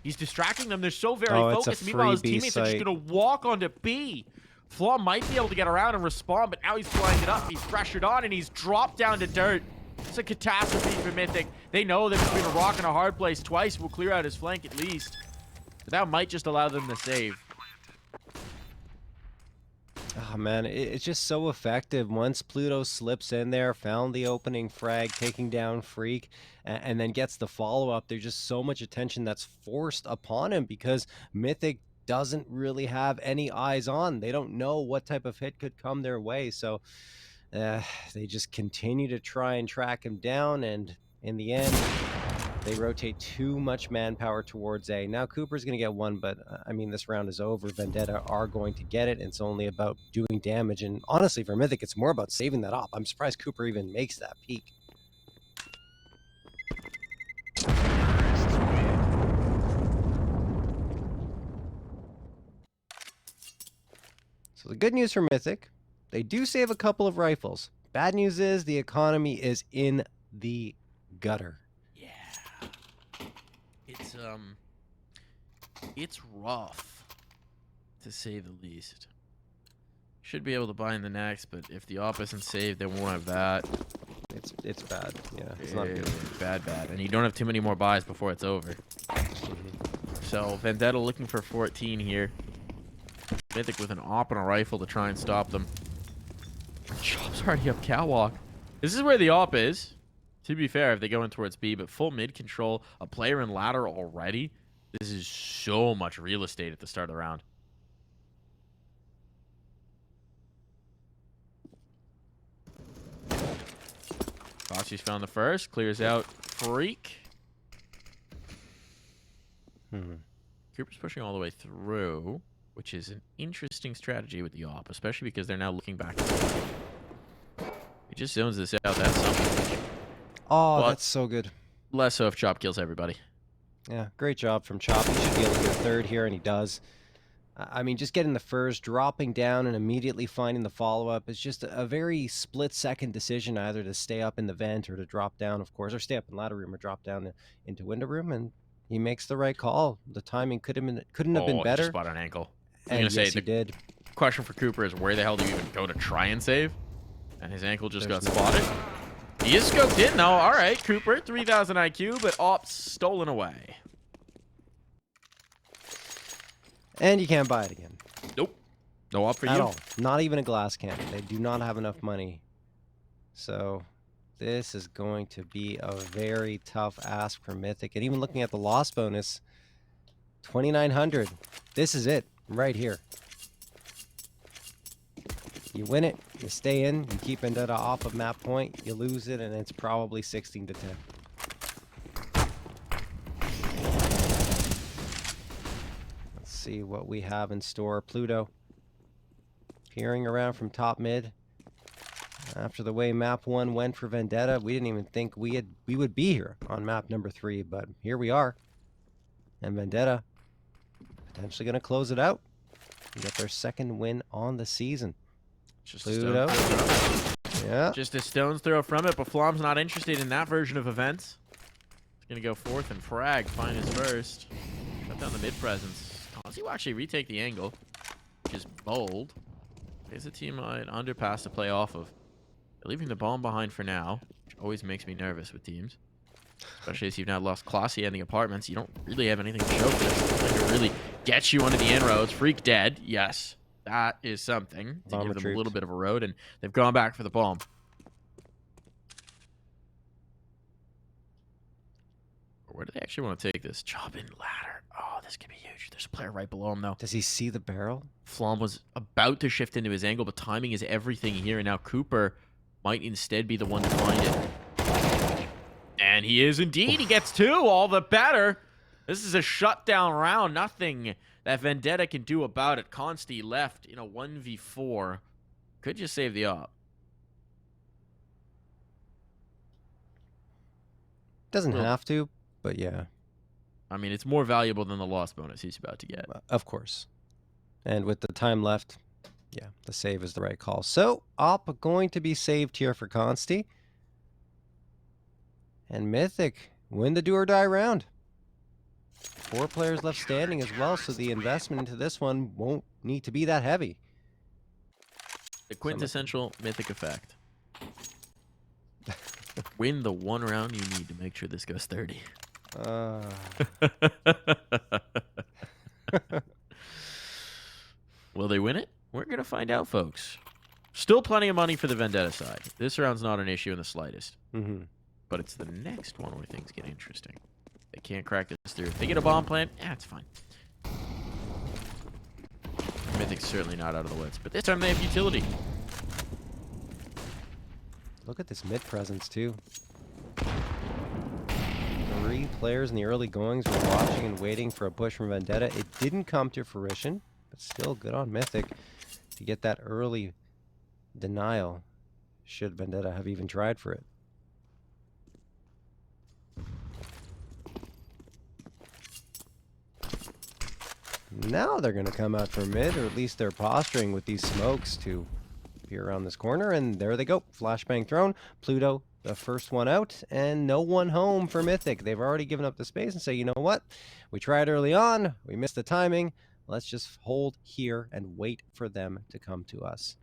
He's distracting them. They're so very focused. Meanwhile, his teammates are just going to walk onto B. Flaw might be able to get around and respond, but now he's flying it up. He's pressured on, and he's dropped down to dirt. It's a catastrophe for Mythic. They know that between a rock and a hard place, Twice will clear out his flank at least. But that might just allow them to save. Oh, man, it's just so effective. Once Pluto slips in there, found the opening frag, taking down Freak, and then gets the follow-up, there's just so much attention that's forced upon him because Mythic doesn't really have any eyes on. They don't know what type of hit could come their way, so they just continue to try and track him down, and in the end, they rotate too much manpower towards A. Now Cooper's going to get one, but I mean, this round is over. Vendetta are going to get it. It's only about doing damage, and honestly, for Mythic, it's more about saving that op. I'm surprised Cooper even makes that peak. So the good news for Mythic, they do save a couple of rifles. Bad news is the economy is in the gutter. Yeah. It's rough, to say the least. Should be able to buy in the next, but if the op isn't saved, they won't have that. It's bad. Yeah, it's not good. Bad. And you don't have too many more buys before it's over. So Vendetta looking for 14 here. Mythic with an op and a rifle to try and stop them. Chop's already up catwalk. This is where the op is. To be fair, if they go in towards B, but full mid control, a player in ladder already. This is so much real estate at the start of the round. Foxy's found the first. Clears out Freak. Cooper's pushing all the way through, which is an interesting strategy with the op, especially because they're now looking back. He just zones this out. That's something. Oh, but that's so good. Less so if Chop kills everybody. Yeah, great job from Chop. He should be able to get a third here, and he does. I mean, just getting the first, dropping down, and immediately finding the follow-up is just a very split-second decision, either to stay up in the vent or to drop down, of course, or stay up in ladder room or drop down into window room, and he makes the right call. The timing couldn't have been better. He just spot an ankle. And yes, he did. Question for Cooper is where the hell do you even go to try and save? And his ankle just got spotted. He is scoped in, though. All right, Cooper, 3,000 IQ, but ops stolen away. And you can't buy it again. Nope. No op for At you? all. Not even a glass cannon. They do not have enough money. So this is going to be a very tough ask for Mythic. And even looking at the loss bonus, 2,900. This is it right here. You win it, you stay in, you keep Vendetta off of map point, you lose it, and it's probably 16 to 10. Let's see what we have in store. Pluto peering around from top mid. After the way map 1 went for Vendetta, we didn't even think we would be here on map number 3, but here we are. And Vendetta potentially going to close it out and get their second win on the season. Just Pluto. Yeah. Just a stone's throw from it, but Flom's not interested in that version of events. He's going to go fourth and frag, find his first. Shut down the mid presence. He will actually retake the angle, which is bold. There's a team an underpass to play off of. They're leaving the bomb behind for now, which always makes me nervous with teams. Especially as you've now lost Classy and the apartments. You don't really have anything to show for this. Nothing to really get you onto the inroads. Freak dead. Yes. That is something to give them a little bit of a road, and they've gone back for the bomb. Where do they actually want to take this? Chop in ladder. Oh, this could be huge. There's a player right below him, though. Does he see the barrel? Flom was about to shift into his angle, but timing is everything here, and now Cooper might instead be the one to find it. And he is indeed. He gets 2. All the better. This is a shutdown round. Nothing that Vendetta can do about it. Consti left in a 1v4. Could just save the op. Doesn't have to, but yeah. I mean, it's more valuable than the loss bonus he's about to get. Of course. And with the time left, yeah, the save is the right call. So, op going to be saved here for Consti. And Mythic win the do or die round. 4 players left standing as well, so the investment into this one won't need to be that heavy. The quintessential Mythic effect. Win the one round you need to make sure this goes 30. Will they win it? We're going to find out, folks. Still plenty of money for the Vendetta side. This round's not an issue in the slightest. But it's the next one where things get interesting. They can't crack this through. If they get a bomb plant, it's fine. Mythic's certainly not out of the woods, but this time they have utility. Look at this mid presence, too. 3 players in the early goings were watching and waiting for a push from Vendetta. It didn't come to fruition, but still good on Mythic to get that early denial, should Vendetta have even tried for it. Now they're going to come out for mid, or at least they're posturing with these smokes to appear around this corner, and there they go. Flashbang thrown. Pluto, the first one out, and no one home for Mythic. They've already given up the space and say, you know what? We tried early on. We missed the timing. Let's just hold here and wait for them to come to us.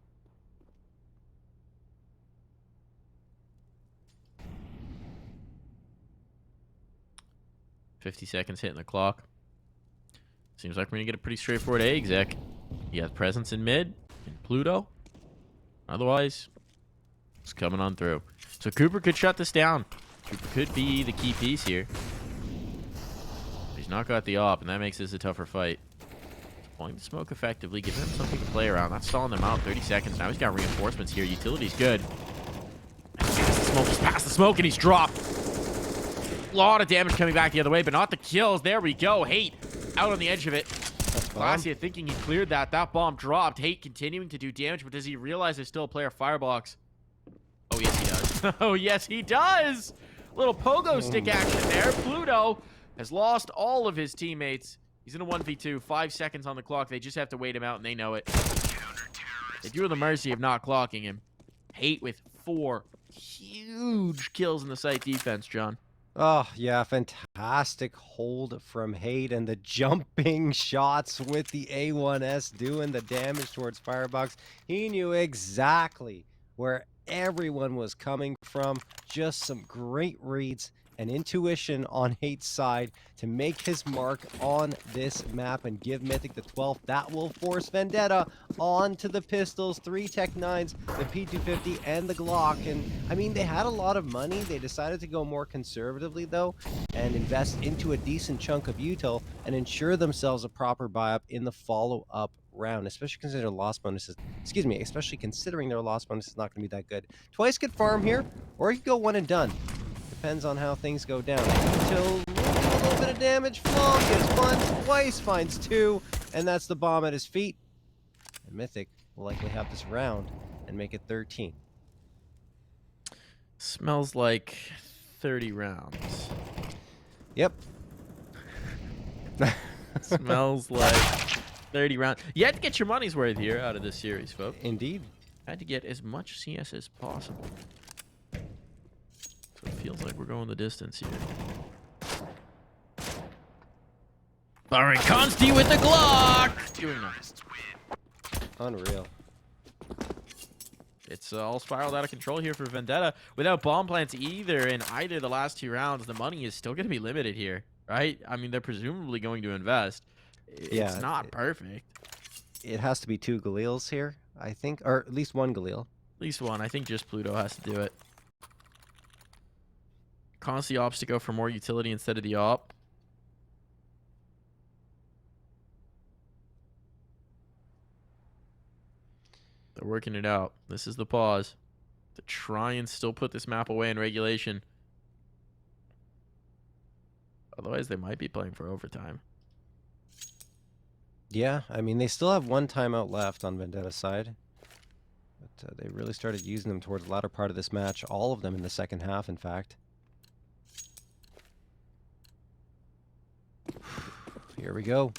$50 seconds hitting the clock. Seems like we're going to get a pretty straightforward A exec. You have presence in mid, in Pluto. Otherwise, it's coming on through. So Cooper could shut this down. Cooper could be the key piece here. He's not got the op, and that makes this a tougher fight. Pulling the smoke effectively, giving him something to play around. That's stalling them out. 30 seconds. Now he's got reinforcements here. Utility's good. He's past the smoke, and he's dropped. A lot of damage coming back the other way, but not the kills. There we go. Hate out on the edge of it. Glacia thinking he cleared that. That bomb dropped. Hate continuing to do damage, but does he realize there's still a player firebox? Oh, yes, he does. Oh, yes, he does. Little pogo stick action there. Pluto has lost all of his teammates. He's in a 1v2. 5 seconds on the clock. They just have to wait him out, and they know it. They do have the mercy of not clocking him. Hate with 4 huge kills in the site defense, John. Oh, yeah, fantastic hold from Hate, and the jumping shots with the A1S doing the damage towards Firebox. He knew exactly where everyone was coming from. Just some great reads and intuition on Hate's side to make his mark on this map and give Mythic the 12th. That will force Vendetta onto the pistols, 3 Tech 9s, the P250, and the Glock. And I mean, they had a lot of money. They decided to go more conservatively, though, and invest into a decent chunk of util and ensure themselves a proper buy-up in the follow-up round, especially considering their loss bonuses. Excuse me, especially considering their loss bonus is not going to be that good. Twice could farm here, or he could go one and done. Depends on how things go down. Until a little bit of damage. Flom gets 1, Twice finds 2, and that's the bomb at his feet. And Mythic will likely have this round and make it 13. Smells like 30 rounds. Yep. Smells like 30 rounds. You had to get your money's worth here out of this series, folks. Indeed. Had to get as much CS as possible. So it feels like we're going the distance here. Firing Consti with the Glock! Doing that. Unreal. It's all spiraled out of control here for Vendetta. Without bomb plants either in either of the last 2 rounds, the money is still going to be limited here, right? I mean, they're presumably going to invest. It's not perfect. It has to be 2 Galils here, I think, or at least 1 Galil. At least 1. I think just Pluto has to do it. Consti opts to go for more utility instead of the op. They're working it out. This is the pause to try and still put this map away in regulation. Otherwise, they might be playing for overtime. Yeah, I mean, they still have 1 timeout left on Vendetta's side. But they really started using them towards the latter part of this match. All of them in the second half, in fact. Here we go.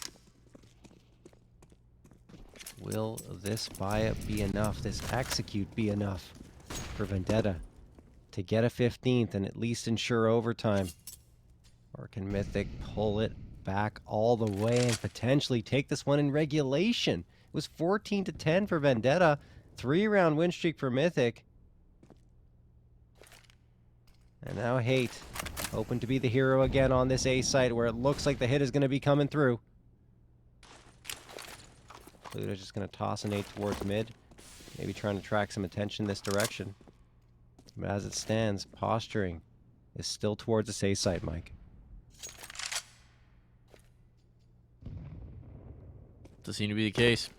Will this buy-up be enough, this execute be enough for Vendetta to get a 15th and at least ensure overtime? Or can Mythic pull it back all the way and potentially take this one in regulation? It was 14-10 for Vendetta. 3-round win streak for Mythic. And now Hate, hoping to be the hero again on this A site where it looks like the hit is going to be coming through. Pluto's just going to toss an 8 towards mid. Maybe trying to attract some attention this direction. But as it stands, posturing is still towards this A site, Mike. Does seem to be the case.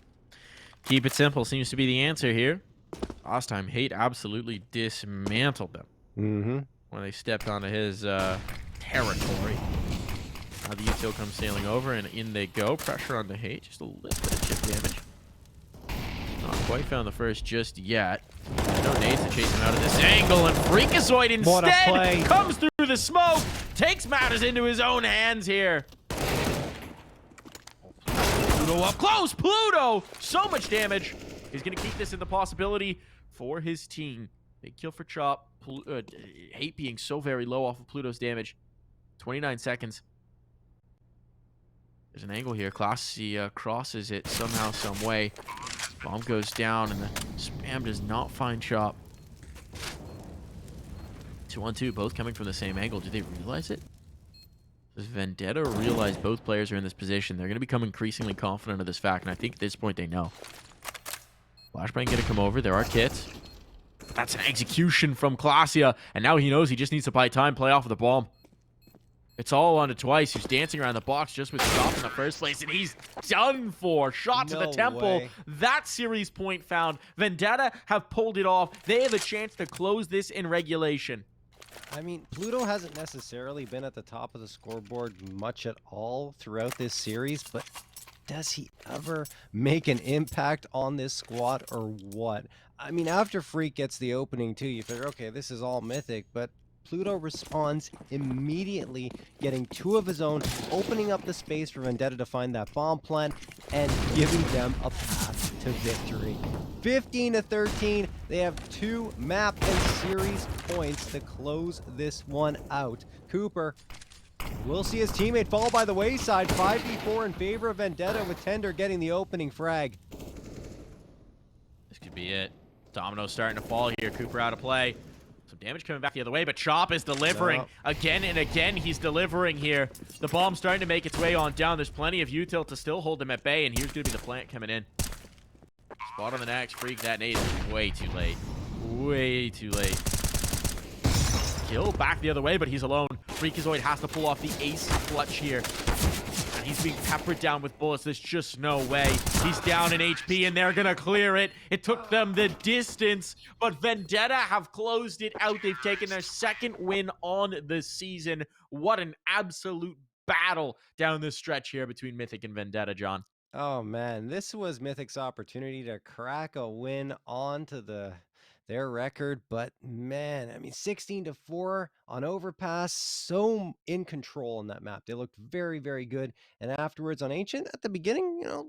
Keep it simple seems to be the answer here. Last time, Hate absolutely dismantled them. Mm-hmm. When they stepped onto his territory. Now the util comes sailing over, and in they go. Pressure on the Hate. Just a little bit of chip damage. Not quite found the first just yet. No nades to chase him out of this angle, and Freakazoid instead comes through the smoke. Takes matters into his own hands here. go up close. Pluto, so much damage. He's going to keep this in the possibility for his team. Big kill for Chop. Hate being so very low off of Pluto's damage. 29 seconds. There's an angle here. Classy crosses it somehow, some way. Bomb goes down, and the spam does not find Chop. 2-on-2, both coming from the same angle. Do they realize it? Does Vendetta realize both players are in this position? They're going to become increasingly confident of this fact, and I think at this point they know. Flashbang going to come over. There are kits. That's an execution from Clasia, and now he knows he just needs to buy time, play off of the bomb. It's all on to Twice, who's dancing around the box just with Chop in the first place, and he's done for. Shot to the temple. Way. That series point found. Vendetta have pulled it off. They have a chance to close this in regulation. I mean, Pluto hasn't necessarily been at the top of the scoreboard much at all throughout this series, but does he ever make an impact on this squad or what? I mean, after Freak gets the opening too, you figure, okay, this is all Mythic, but Pluto responds immediately, getting 2 of his own, opening up the space for Vendetta to find that bomb plant, and giving them a path to victory. 15-13, they have 2 map and series points to close this one out. Cooper will see his teammate fall by the wayside, 5v4 in favor of Vendetta, with Tender getting the opening frag. This could be it. Domino's starting to fall here. Cooper out of play. Some damage coming back the other way, but Chop is delivering. Again and again, he's delivering here. The bomb's starting to make its way on down. There's plenty of util to still hold him at bay, and here's going to be the plant coming in. Spot on the next. Freak, that nade is way too late. Way too late. Kill back the other way, but he's alone. Freakazoid has to pull off the ace clutch here. And he's being peppered down with bullets. There's just no way. He's down in HP, and they're going to clear it. It took them the distance, but Vendetta have closed it out. They've taken their 2nd win on the season. What an absolute battle down this stretch here between Mythic and Vendetta, John. Oh man, this was Mythic's opportunity to crack a win onto their record, but man, I mean, 16-4 on Overpass, so in control on that map. They looked very, very good. And afterwards on Ancient, at the beginning, you know,